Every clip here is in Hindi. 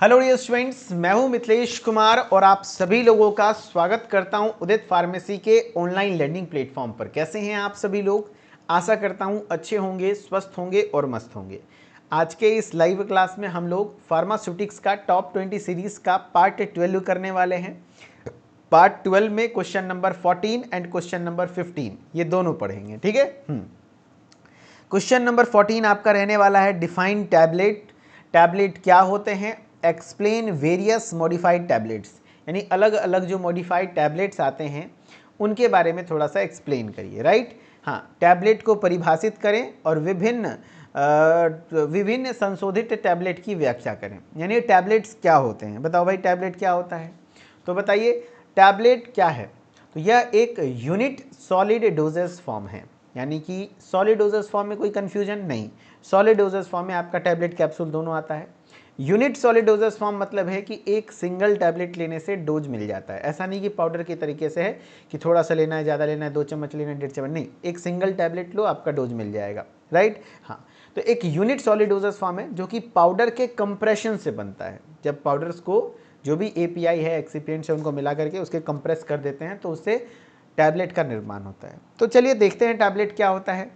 हेलो डियर स्टूडेंट्स, मैं हूं मिथिलेश कुमार और आप सभी लोगों का स्वागत करता हूं उदित फार्मेसी के ऑनलाइन लर्निंग प्लेटफॉर्म पर। कैसे हैं आप सभी लोग? आशा करता हूं अच्छे होंगे, स्वस्थ होंगे और मस्त होंगे। आज के इस लाइव क्लास में हम लोग फार्मास्यूटिक्स का टॉप 20 सीरीज का पार्ट 12 करने वाले हैं। पार्ट 12 में question number 14 and question number 15 ये दोनों पढ़ेंगे, ठीक है। क्वेश्चन नंबर 14 आपका रहने वाला है डिफाइन टैबलेट। टैबलेट क्या होते हैं? एक्सप्लेन वेरियस मॉडिफाइड टैबलेट्स, यानी अलग अलग जो मॉडिफाइड टैबलेट्स आते हैं उनके बारे में थोड़ा सा एक्सप्लेन करिए, राइट। हाँ, टैबलेट को परिभाषित करें और विभिन्न संशोधित टैबलेट की व्याख्या करें। यानी टैबलेट्स क्या होते हैं, बताओ भाई टैबलेट क्या होता है। तो बताइए टैबलेट क्या है। तो यह एक यूनिट सॉलिड डोजेस फॉर्म है, यानी कि सॉलिड डोजेस फॉर्म में कोई कंफ्यूजन नहीं। सॉलिड डोजेस फॉर्म में आपका टैबलेट कैप्सूल दोनों आता है। यूनिट सॉलिड डोजेस फॉर्म मतलब है कि एक सिंगल टैबलेट लेने से डोज मिल जाता है। ऐसा नहीं कि पाउडर के तरीके से है कि थोड़ा सा लेना है, ज़्यादा लेना है, 2 चम्मच लेना है, 1.5 चम्मच, नहीं, एक सिंगल टैबलेट लो आपका डोज मिल जाएगा, राइट। हाँ, तो एक यूनिट सॉलिड डोजेस फॉर्म है जो कि पाउडर के कंप्रेशन से बनता है। जब पाउडर्स को जो भी एपीआई है, एक्सिपिएंट्स है, उनको मिला करके उसके कंप्रेस कर देते हैं तो उससे टैबलेट का निर्माण होता है। तो चलिए देखते हैं टैबलेट क्या होता है।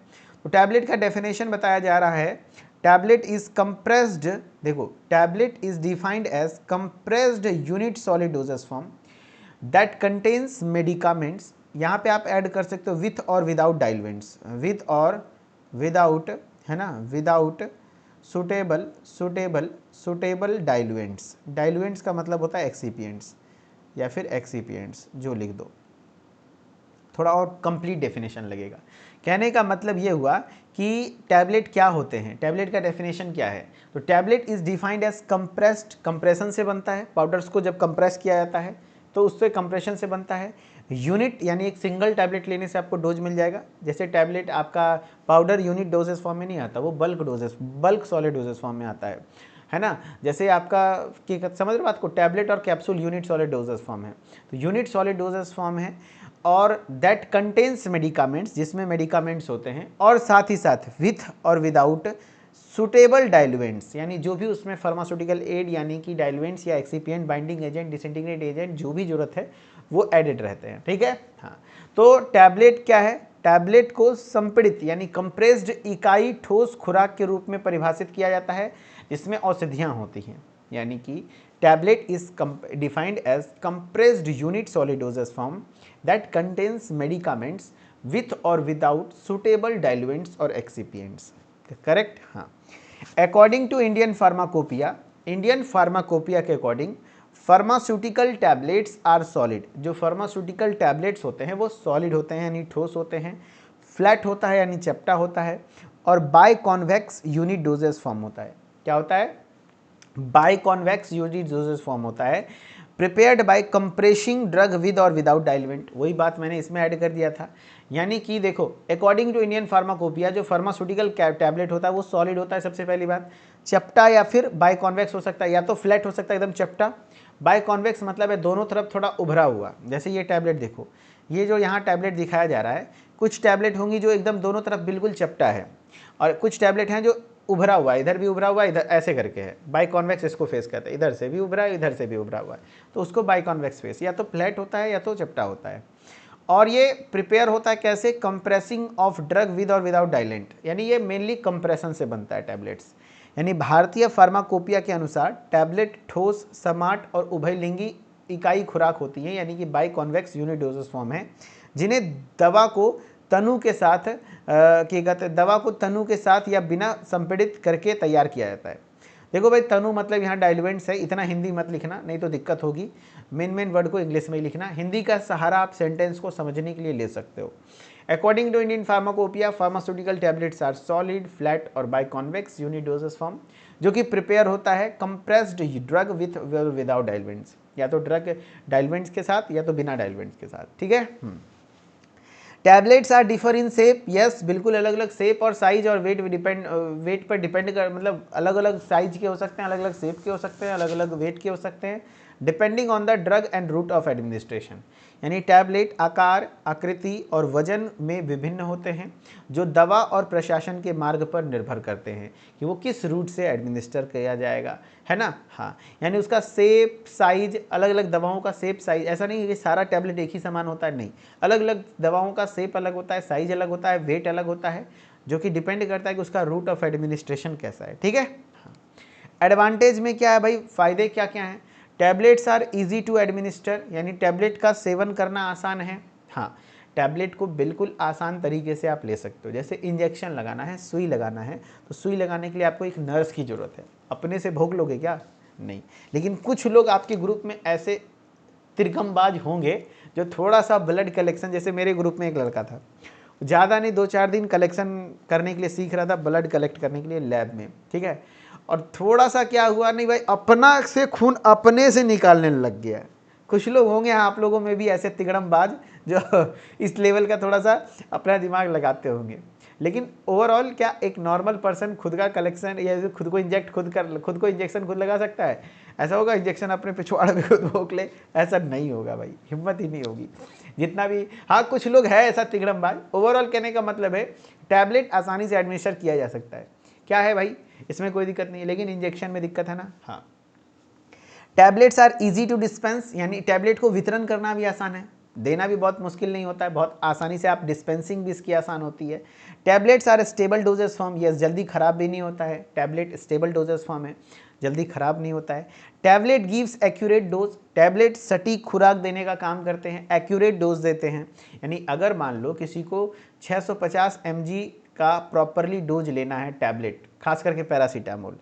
तो टैबलेट का डेफिनेशन बताया जा रहा है। टैबलेट इज कंप्रेस्ड, देखो tablet is defined as compressed unit solid doses form that contains medicaments. यहाँ पे आप ऐड कर सकते हो विथ और विदाउट डाइल्वेंट्स, विथ और विदाउट, है ना, विदाउट सुटेबल डाइल्वेंट्स। डाइल्वेंट्स का मतलब होता है एक्सिपिएंट्स या फिर एक्सिपिएंट्स, जो लिख दो, थोड़ा और कंप्लीट डेफिनेशन लगेगा। कहने का मतलब ये हुआ कि टैबलेट क्या होते हैं, टैबलेट का डेफिनेशन क्या है। तो tablet is defined as compressed, compression से बनता है, पाउडर्स को जब कंप्रेस किया जाता है तो उससे कंप्रेशन से बनता है। यूनिट यानी एक सिंगल टैबलेट लेने से आपको डोज मिल जाएगा। जैसे टैबलेट आपका पाउडर यूनिट डोजेस फॉर्म में नहीं आता, वो बल्क सॉलिड डोजेस फॉर्म में आता है ना। जैसे आपका कि समझ रहे हो बात को, टैबलेट और capsule unit solid doses form है, तो यूनिट सॉलिड डोजेस फॉर्म है। और दैट कंटेन्स मेडिकामेंट्स, जिसमें मेडिकामेंट्स होते हैं, और साथ ही साथ विथ और विदाउट सुटेबल डाइल्वेंट्स, यानी जो भी उसमें फार्मास्यूटिकल एड यानी कि डाइल्वेंट्स या excipient, binding agent, disintegrate agent जो भी जरूरत है वो एडेड रहते हैं, ठीक है। हाँ, तो टैबलेट क्या है? टैबलेट को संपीड़ित यानी कंप्रेस्ड इकाई ठोस खुराक के रूप में परिभाषित किया जाता है, जिसमें औषधियाँ होती हैं। यानी कि tablet is defined as compressed unit solid doses form that contains medicaments with or without suitable diluents or excipients, correct. हाँ, according to Indian pharmacopoeia, Indian pharmacopoeia के according pharmaceutical tablets are solid. जो फार्मास्यूटिकल टैबलेट्स होते हैं वो सॉलिड होते हैं यानी ठोस होते हैं, फ्लैट होता है यानी चपटा होता है, और biconvex unit doses form होता है। क्या होता है? Biconvex unit doses form होता है, prepared by compressing drug with और विदाउट डाइल्वेंट। वही बात मैंने इसमें ऐड कर दिया था। यानी कि देखो अकॉर्डिंग टू इंडियन फार्माकोपिया जो फार्मास्यूटिकल टैबलेट होता है वो सॉलिड होता है, सबसे पहली बात, चपटा या फिर बाय कॉन्वेक्स हो सकता है, या तो फ्लैट हो सकता है एकदम चपटा। बाय कॉन्वेक्स मतलब है दोनों तरफ थोड़ा उभरा हुआ। जैसे ये टैबलेट देखो, ये जो यहाँ टैबलेट दिखाया जा रहा है, कुछ टैबलेट होंगी जो एकदम दोनों तरफ बिल्कुल चपटा है, और कुछ टैबलेट हैं जो उभरा हुआ है, इधर भी उभरा हुआ है, इधर ऐसे करके है। बाय कॉन्वेक्स इसको फेस कहते हैं, इधर से भी उभरा है, इधर से भी उभरा हुआ है, तो उसको बाय कॉन्वेक्स फेस, या तो फ्लैट होता है या तो चपटा होता है। और ये प्रिपेयर होता है कैसे? कंप्रेसिंग ऑफ ड्रग विद और विदाउट डाइलेंट, यानी ये मेनली कंप्रेशन से बनता है टैबलेट्स। यानी भारतीय फार्माकोपिया के अनुसार टैबलेट ठोस, समाट और उभयलिंगी इकाई खुराक होती है, यानी कि biconvex unit doses form है, जिन्हें दवा को तनु के साथ दवा को तनु के साथ या बिना संपीड़ित करके तैयार किया जाता है। देखो भाई, तनु मतलब यहाँ डाइल्वेंट्स है, इतना हिंदी मत लिखना नहीं तो दिक्कत होगी। मेन वर्ड को इंग्लिश में ही लिखना, हिंदी का सहारा आप सेंटेंस को समझने के लिए ले सकते हो। According to Indian pharmacopoeia pharmaceutical tablets are solid, flat और biconvex unit doses form, जो कि प्रिपेयर होता है compressed drug with without diluents, या तो ड्रग डाइल्वेंट्स के साथ या तो बिना डाइल्वेंट्स के साथ, ठीक है। Tablets are differ in shape, yes बिल्कुल अलग अलग शेप और साइज और वेट पर डिपेंड कर, मतलब अलग अलग साइज के हो सकते हैं, अलग अलग शेप के हो सकते हैं, अलग अलग वेट के हो सकते हैं, depending on the drug and route of administration. यानी टैबलेट आकार, आकृति और वजन में विभिन्न होते हैं, जो दवा और प्रशासन के मार्ग पर निर्भर करते हैं कि वो किस रूट से एडमिनिस्टर किया जाएगा, है ना। हाँ, यानी उसका शेप, साइज, अलग अलग दवाओं का शेप, साइज, ऐसा नहीं है कि सारा टैबलेट एक ही समान होता है, नहीं, अलग अलग दवाओं का शेप अलग होता है, साइज अलग होता है, वेट अलग होता है, जो कि डिपेंड करता है कि उसका रूट ऑफ एडमिनिस्ट्रेशन कैसा है, ठीक है। हाँ, एडवांटेज में क्या है भाई, फायदे क्या क्या हैं। Tablets are easy to administer, यानी टैबलेट का सेवन करना आसान है। हाँ, टैबलेट को बिल्कुल आसान तरीके से आप ले सकते हो। जैसे इंजेक्शन लगाना है, सुई लगाना है, तो सुई लगाने के लिए आपको एक नर्स की ज़रूरत है। अपने से भोग लोगे क्या? नहीं। लेकिन कुछ लोग आपके ग्रुप में ऐसे तिरकमबाज होंगे जो थोड़ा सा ब्लड कलेक्शन, जैसे मेरे ग्रुप में एक लड़का था, ज़्यादा नहीं 2-4 दिन कलेक्शन करने के लिए सीख रहा था, ब्लड कलेक्ट करने के लिए लैब में, ठीक है। और थोड़ा सा क्या हुआ, नहीं भाई, अपना से खून अपने से निकालने लग गया। कुछ लोग होंगे आप लोगों में भी ऐसे तिगड़मबाज जो इस लेवल का थोड़ा सा अपना दिमाग लगाते होंगे। लेकिन ओवरऑल क्या एक नॉर्मल पर्सन खुद का कलेक्शन या खुद को इंजेक्शन खुद लगा सकता है? ऐसा होगा इंजेक्शन अपने पिछवाड़े में खुद भोंक ले? ऐसा नहीं होगा भाई, हिम्मत ही नहीं होगी जितना भी। हाँ, कुछ लोग है ऐसा तिगड़मबाज। ओवरऑल कहने का मतलब है टैबलेट आसानी से एडमिनिस्टर किया जा सकता है। क्या है भाई, इसमें कोई दिक्कत नहीं है, लेकिन इंजेक्शन में दिक्कत है ना। हाँ, tablets are easy to dispense, यानी टैबलेट को वितरण करना भी आसान है, देना भी बहुत मुश्किल नहीं होता है, बहुत आसानी से आप डिस्पेंसिंग भी इसकी आसान होती है। Tablets are stable dosage form, yes, जल्दी खराब भी नहीं होता है, टैबलेट स्टेबल डोजेस फॉर्म है, जल्दी खराब नहीं होता है। Tablet gives accurate dose, tablet सटीक खुराक देने का काम करते हैं, एक्यूरेट डोज देते हैं। यानी अगर मान लो किसी को 650 mg का प्रॉपरली डोज लेना है टैबलेट, खास करके पैरासीटामोल,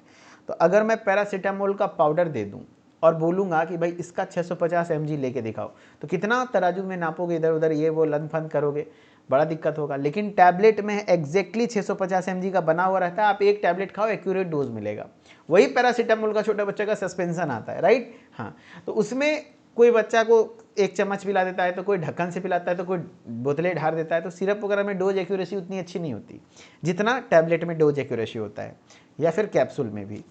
तो अगर मैं पैरासीटामोल का पाउडर दे दूं और बोलूँगा कि भाई इसका 650 mg लेके दिखाओ, तो कितना तराजू में नापोगे, इधर उधर ये वो लन फन करोगे, बड़ा दिक्कत होगा। लेकिन टैबलेट में एग्जैक्टली 650 mg का बना हुआ रहता है, आप एक टैबलेट खाओ, एक्यूरेट डोज मिलेगा। वही पैरासीटामोल का छोटे बच्चे का सस्पेंशन आता है, राइट। हाँ, तो उसमें कोई बच्चा को 1 चम्मच पिला देता है, तो कोई ढक्कन से पिलाता है, तो कोई बोतलें ढार देता है, तो सिरप वगैरह में डोज एक्यूरेसी उतनी अच्छी नहीं होती जितना टैबलेट में डोज एक्यूरेसी होता है, या फिर कैप्सूल में भी।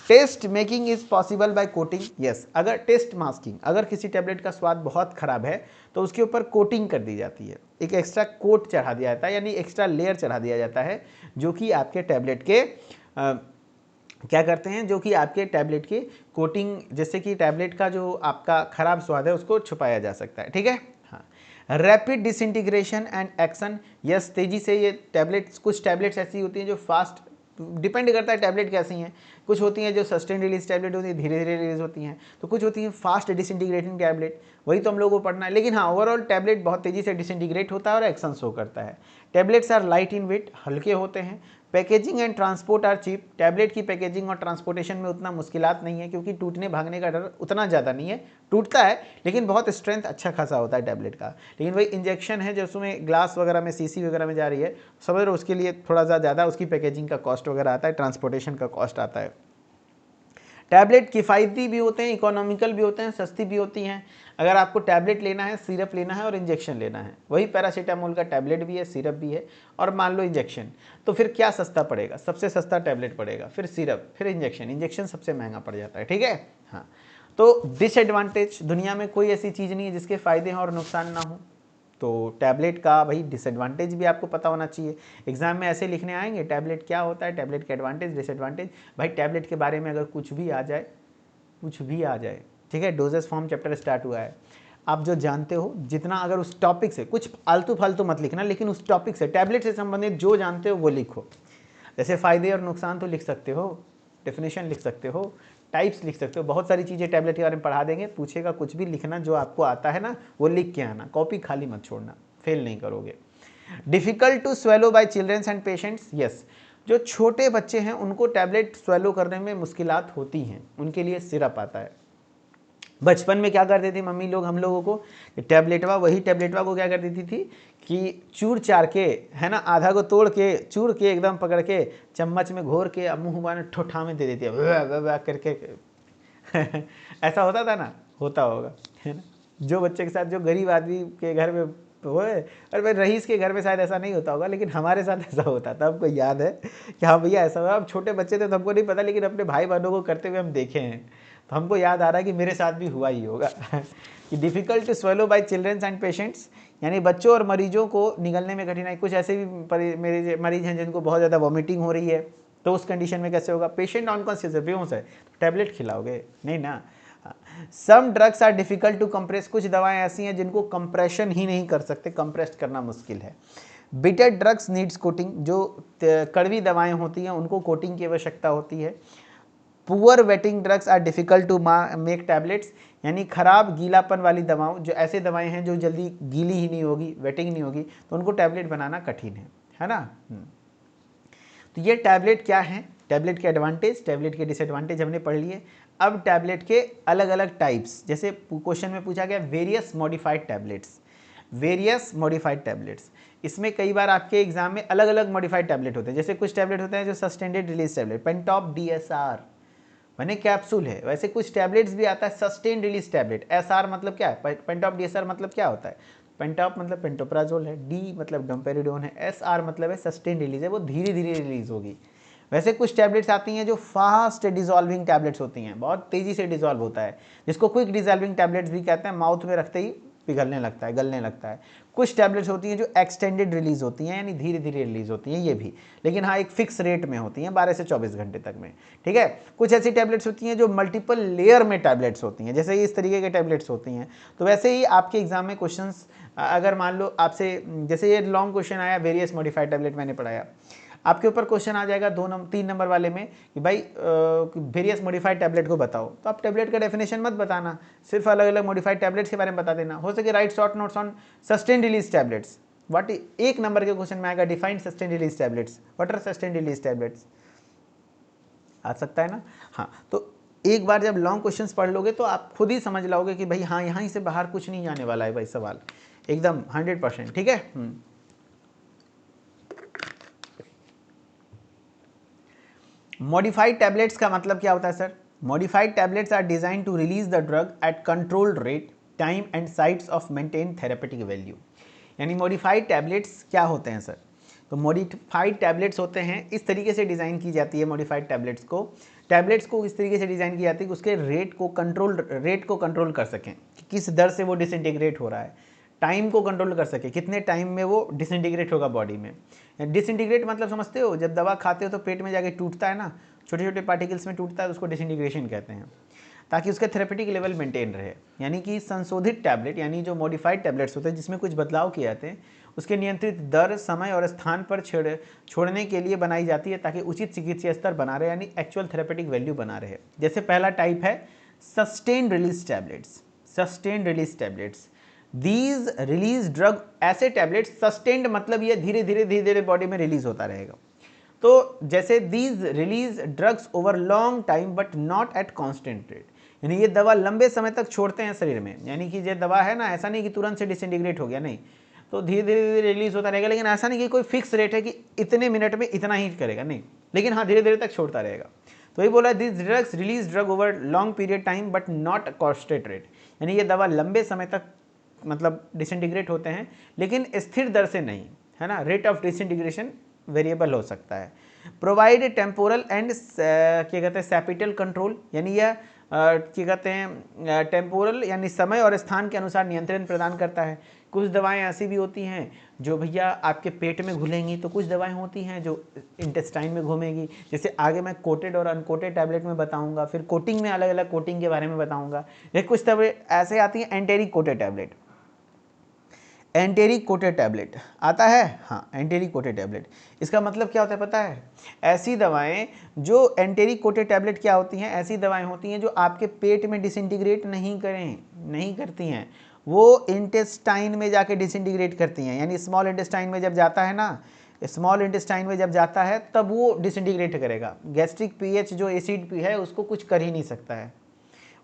Taste making is possible by coating, yes, अगर टेस्ट मास्किंग, अगर किसी टैबलेट का स्वाद बहुत खराब है तो उसके ऊपर कोटिंग कर दी जाती है, एक एक्स्ट्रा कोट चढ़ा दिया जाता है, यानी एक्स्ट्रा लेयर चढ़ा दिया जाता है, जो कि आपके टैबलेट के क्या करते हैं, जो कि आपके टैबलेट की कोटिंग, जैसे कि टैबलेट का जो आपका खराब स्वाद है उसको छुपाया जा सकता है, ठीक है। हाँ, rapid disintegration and action, yes, तेजी से ये टैबलेट्स, कुछ टैबलेट्स ऐसी होती हैं जो फास्ट, डिपेंड करता है टैबलेट कैसी हैं, कुछ होती हैं जो सस्टेन रिलीज टैबलेट होती है, धीरे धीरे रिलीज होती हैं, तो कुछ होती हैं फास्ट डिसइंटीग्रेटिंग टैबलेट, वही तो हम लोगों को पढ़ना है। लेकिन हाँ, ओवरऑल टैबलेट बहुत तेजी से डिसइंटीग्रेट होता है और एक्शन शो करता है। Tablets are light in weight, हल्के होते हैं। Packaging and transport are cheap, tablet की पैकेजिंग और ट्रांसपोर्टेशन में उतना मुश्किलात नहीं है, क्योंकि टूटने भागने का डर उतना ज़्यादा नहीं है, टूटता है लेकिन बहुत स्ट्रेंथ अच्छा खासा होता है टैबलेट का। लेकिन वही इंजेक्शन है जो उसमें ग्लास वगैरह में, सीसी वगैरह में जा रही है, समझ रहे हो, उसके लिए थोड़ा सा ज़्यादा उसकी पैकेजिंग का कॉस्ट वगैरह आता है, ट्रांसपोर्टेशन का कॉस्ट आता है। टैबलेट किफ़ायती भी होते हैं, इकोनॉमिकल भी होते हैं, सस्ती भी होती हैं। अगर आपको टैबलेट लेना है, सिरप लेना है और इंजेक्शन लेना है, वही पैरासीटामोल का टैबलेट भी है, सिरप भी है, और मान लो इंजेक्शन, तो फिर क्या सस्ता पड़ेगा? सबसे सस्ता टैबलेट पड़ेगा, फिर सिरप, फिर इंजेक्शन, इंजेक्शन सबसे महंगा पड़ जाता है, ठीक है। हाँ, तो डिसएडवांटेज, दुनिया में कोई ऐसी चीज़ नहीं है जिसके फ़ायदे हों और नुकसान ना हो, तो टैबलेट का भाई डिसएडवांटेज भी आपको पता होना चाहिए। एग्जाम में ऐसे लिखने आएंगे, टैबलेट क्या होता है, टैबलेट के एडवांटेज, डिसएडवांटेज। भाई टैबलेट के बारे में अगर कुछ भी आ जाए, कुछ भी आ जाए, ठीक है, डोजेस फॉर्म चैप्टर स्टार्ट हुआ है, आप जो जानते हो जितना, अगर उस टॉपिक से, कुछ आलतू फालतू मत लिखना, लेकिन उस टॉपिक से, टैबलेट से संबंधित जो जानते हो वो लिखो। जैसे फ़ायदे और नुकसान तो लिख सकते हो, डेफिनेशन लिख सकते हो, टाइप्स लिख सकते हो, बहुत सारी चीज़ें टैबलेट के बारे में पढ़ा देंगे। पूछेगा कुछ भी लिखना, जो आपको आता है ना वो लिख के आना, कॉपी खाली मत छोड़ना, फेल नहीं करोगे। Difficult to swallow by childrens and patients, yes, जो छोटे बच्चे हैं उनको टैबलेट स्वेलो करने में मुश्किलात होती हैं, उनके लिए सिरप आता है। बचपन में क्या करते थे मम्मी लोग हम लोगों को, टैबलेटवा, वही टैबलेटवा को क्या कर देती थी कि चूर चार के, है ना, आधा को तोड़ के, चूर के एकदम पकड़ के चम्मच में घोर के मुँह में ठोठा में दे देती है करके ऐसा होता था ना, होता होगा, है ना। जो बच्चे के साथ, जो गरीब आदमी के घर में होए, और भाई रईस के घर में शायद ऐसा नहीं होता होगा, लेकिन हमारे साथ ऐसा होता था, हमको याद है कि हाँ भैया ऐसा हुआ। अब छोटे बच्चे थे तो हमको नहीं पता, लेकिन अपने भाई बहनों को करते हुए हम देखे हैं। तो हमको याद आ रहा है कि मेरे साथ भी हुआ ही होगा कि difficult to swallow by childrens and patients, यानी बच्चों और मरीजों को निगलने में कठिनाई। कुछ ऐसे भी मेरे मरीज हैं जिनको बहुत ज़्यादा वॉमिटिंग हो रही है, तो उस कंडीशन में कैसे होगा? पेशेंट अनकॉन्शियस है, बेहोश है, तो टैबलेट खिलाओगे नहीं ना। Some drugs are difficult to compress, कुछ दवाएं ऐसी हैं जिनको कंप्रेशन ही नहीं कर सकते, कंप्रेस करना मुश्किल है। बिटर ड्रग्स नीड्स कोटिंग, जो कड़वी दवाएं होती हैं उनको कोटिंग की आवश्यकता होती है। Poor wetting drugs are difficult to make tablets, यानी खराब गीलापन वाली दवाओं, जो ऐसे दवाएं हैं जो जल्दी गीली ही नहीं होगी, वेटिंग नहीं होगी, तो उनको टैबलेट बनाना कठिन है ना। तो ये टैबलेट क्या है, टैबलेट के एडवांटेज, टैबलेट के डिसएडवांटेज हमने पढ़ लिए। अब टैबलेट के अलग अलग टाइप्स, जैसे क्वेश्चन में पूछा गया various modified tablets, various modified tablets, इसमें कई बार आपके एग्जाम में अलग अलग मॉडिफाइड टैबलेट होते हैं। जैसे कुछ टैबलेट होते हैं जो sustained release tablet, Pantop DSR मैंने कैप्सूल है, वैसे कुछ टैबलेट्स भी आता है सस्टेन रिलीज टैबलेट। SR मतलब क्या है, पेंटॉप DSR मतलब क्या होता है? पेंटॉप मतलब पेंटोप्राजोल है, डी मतलब डोम्पेरिडोन है, SR मतलब है सस्टेन रिलीज है, वो धीरे धीरे रिलीज होगी। वैसे कुछ टैबलेट्स आती हैं जो फास्ट डिजॉल्विंग टैबलेट्स होती हैं, बहुत तेजी से डिजॉल्व होता है, जिसको क्विक डिजॉल्विंग टैबलेट्स भी कहते हैं, माउथ में रखते ही पिघलने लगता है, गलने लगता है। कुछ टैबलेट्स होती हैं जो एक्सटेंडेड रिलीज होती हैं, यानी धीरे धीरे रिलीज होती हैं, ये भी, लेकिन हाँ एक फिक्स रेट में होती हैं, 12 से 24 घंटे तक में, ठीक है। कुछ ऐसी टैबलेट्स होती हैं जो मल्टीपल लेयर में टैबलेट्स होती हैं, जैसे इस तरीके के टैबलेट्स होती हैं। तो वैसे ही आपके एग्जाम में क्वेश्चंस, अगर मान लो आपसे, जैसे ये लॉन्ग क्वेश्चन आया वेरियस मॉडिफाइड टैबलेट मैंने पढ़ाया, आपके ऊपर क्वेश्चन आ जाएगा 3 नंबर वाले में कि भाई वेरियस मॉडिफाइड टैबलेट को बताओ, तो आप टैबलेट का डेफिनेशन मत बताना, सिर्फ अलग अलग मॉडिफाइड टैबलेट्स के बारे में बता देना। हो सके write short notes on sustain release tablets, what, 1 number के क्वेश्चन में आएगा defined sustain release tablets, what are sustain release tablets, आ सकता है ना। हाँ, तो एक बार जब लॉन्ग क्वेश्चंस पढ़ लोगे तो आप खुद ही समझ लाओगे कि भाई हाँ यहाँ से बाहर कुछ नहीं जाने वाला है भाई, सवाल एकदम 100%, ठीक है। मॉडिफाइड टैबलेट्स का मतलब क्या होता है sir? Modified tablets are design to release the drug at controlled rate, time and sites of maintain therapeutic value. यानी मॉडिफाइड टैबलेट्स क्या होते हैं सर? तो मॉडिफाइड टैबलेट्स होते हैं, इस तरीके से डिज़ाइन की जाती है मॉडिफाइड टैबलेट्स को इस तरीके से डिज़ाइन की जाती है कि उसके रेट को कंट्रोल कर सकें कि किस दर से वो डिसइंटीग्रेट हो रहा है, टाइम को कंट्रोल कर सके, कितने टाइम में वो डिसइंटीग्रेट होगा बॉडी में। डिसइंटीग्रेट मतलब समझते हो, जब दवा खाते हो तो पेट में जाके टूटता है ना, छोटे छोटे पार्टिकल्स में टूटता है, उसको डिसइंटीग्रेशन कहते हैं, ताकि उसका थेरेपेटिक लेवल मेंटेन रहे। यानी कि संशोधित टैबलेट, यानी जो मॉडिफाइड टैबलेट्स होते हैं जिसमें कुछ बदलाव किए जाते हैं, उसके नियंत्रित दर, समय और स्थान पर छोड़ने के लिए बनाई जाती है, ताकि उचित चिकित्सीय स्तर बना रहे, यानी एक्चुअल थेरेपेटिक वैल्यू बना रहे। जैसे पहला टाइप है sustain release tablets. Sustain release tablets, these release drug, ऐसे टैबलेट्स, सस्टेन्ड मतलब ये धीरे धीरे बॉडी में रिलीज होता रहेगा। तो जैसे these release drugs over long time but not at constant rate, यानी ये दवा लंबे समय तक छोड़ते हैं शरीर में, यानी कि ये दवा है ना, ऐसा नहीं कि तुरंत से डिसइंटीग्रेट हो गया, नहीं, तो धीरे धीरे रिलीज होता रहेगा, लेकिन ऐसा नहीं कि कोई फिक्स रेट है कि इतने मिनट में इतना ही करेगा, नहीं, लेकिन हाँ धीरे धीरे तक छोड़ता रहेगा। तो ये बोला this drugs release drug over long period time but not constant rate, यानी ये दवा लंबे समय तक मतलब डिसइंटीग्रेट होते हैं, लेकिन स्थिर दर से नहीं, है ना, रेट ऑफ डिसइंटीग्रेशन वेरिएबल हो सकता है। प्रोवाइड टेम्पोरल एंड क्या कहते हैं सैपिटल कंट्रोल, यानी यह क्या कहते हैं टेम्पोरल यानी समय और स्थान के अनुसार नियंत्रण प्रदान करता है। कुछ दवाएं ऐसी भी होती हैं जो भैया आपके पेट में घुलेंगी, तो कुछ दवाएं होती हैं जो इंटेस्टाइन में घूमेगी, जैसे आगे मैं कोटेड और अनकोटेड टैबलेट में बताऊंगा, फिर कोटिंग में अलग अलग कोटिंग के बारे में बताऊंगा। जैसे कुछ टैबलेट ऐसे आती हैं enteric coated tablet, enteric coated tablet आता है, हाँ एंटेरिक कोटेड टैबलेट, इसका मतलब क्या होता है पता है? ऐसी दवाएं जो एंटेरिक कोटेड टैबलेट क्या होती हैं, ऐसी दवाएं होती हैं जो आपके पेट में डिसइंटीग्रेट नहीं करती हैं, वो इंटेस्टाइन में जाके डिसइंटीग्रेट करती हैं, यानी स्मॉल इंटेस्टाइन में जब जाता है ना, स्मॉल इंटेस्टाइन में जब जाता है तब वो डिसइंटीग्रेट करेगा। गैस्ट्रिक पीएच जो एसिड पी है उसको कुछ कर ही नहीं सकता है,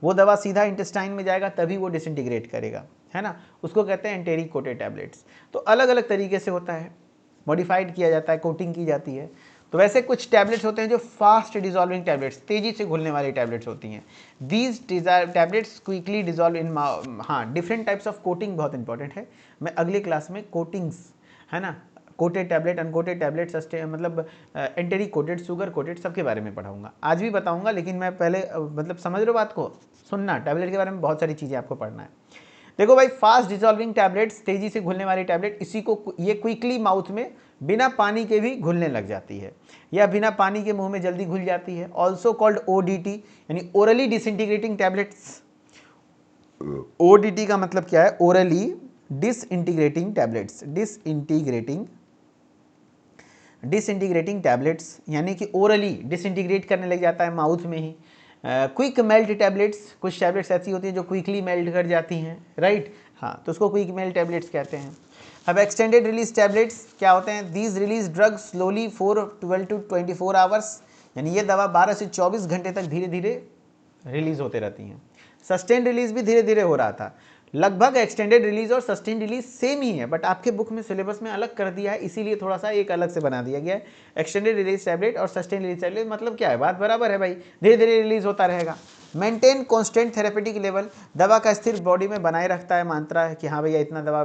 वो दवा सीधा इंटेस्टाइन में जाएगा तभी वो डिसइंटीग्रेट करेगा, है ना, उसको कहते हैं एंटेरिक कोटेड टैबलेट्स। तो अलग अलग तरीके से होता है, मॉडिफाइड किया जाता है, कोटिंग की जाती है। तो वैसे कुछ टैबलेट्स होते हैं जो फास्ट डिजॉल्विंग टैबलेट्स, तेजी से घुलने वाली टैबलेट्स होती हैं। These tablets quickly dissolve in, हाँ डिफरेंट टाइप्स ऑफ कोटिंग बहुत इंपॉर्टेंट है, मैं अगली क्लास में कोटिंग्स, है ना, कोटेड टैबलेट, अनकोटेड टैबलेट, मतलब एंटेरी कोटेड, शुगर कोटेड, सबके बारे में पढ़ाऊंगा। आज भी बताऊंगा, लेकिन मैं पहले मतलब समझ रहे हो बात को, सुनना, टैबलेट के बारे में बहुत सारी चीज़ें आपको पढ़ना है। देखो भाई, फास्ट डिजॉल्विंग टैबलेट्स, तेजी से घुलने वाली टैबलेट, इसी को ये क्विकली माउथ में बिना पानी के भी घुलने लग जाती है, या बिना पानी के मुंह में जल्दी घुल जाती है। ऑल्सो कॉल्ड ओडीटी, यानी ओरली डिसइंटीग्रेटिंग टैबलेट्स। ओडीटी का मतलब क्या है? Orally disintegrating tablets, disintegrating tablets, यानी कि ओरली डिसइंटीग्रेट करने लग जाता है माउथ में ही। क्विक मेल्ट टैबलेट्स, कुछ टैबलेट्स ऐसी होती हैं जो क्विकली मेल्ट कर जाती हैं, राइट, हाँ, तो उसको क्विक मेल्ट टैबलेट्स कहते हैं। अब एक्सटेंडेड रिलीज टैबलेट्स क्या होते हैं? These release drugs slowly for 12 to 24 hours, यानी ये दवा 12 से 24 घंटे तक धीरे धीरे रिलीज होते रहती हैं। सस्टेन रिलीज भी धीरे धीरे हो रहा था। लगभग एक्सटेंडेड रिलीज और सस्टेन रिलीज सेम ही है, बट आपके बुक में सिलेबस में अलग कर दिया है, इसीलिए थोड़ा सा एक अलग से बना दिया गया है। एक्सटेंडेड रिलीज टैबलेट और सस्टेन रिलीज टैबलेट मतलब क्या है? बात बराबर है भाई, धीरे धीरे रिलीज होता रहेगा। मेंटेन कॉन्स्टेंट थेरेपेटिक लेवल, दवा का स्थिर बॉडी में बनाए रखता है, मानता है कि हाँ भैया इतना दवा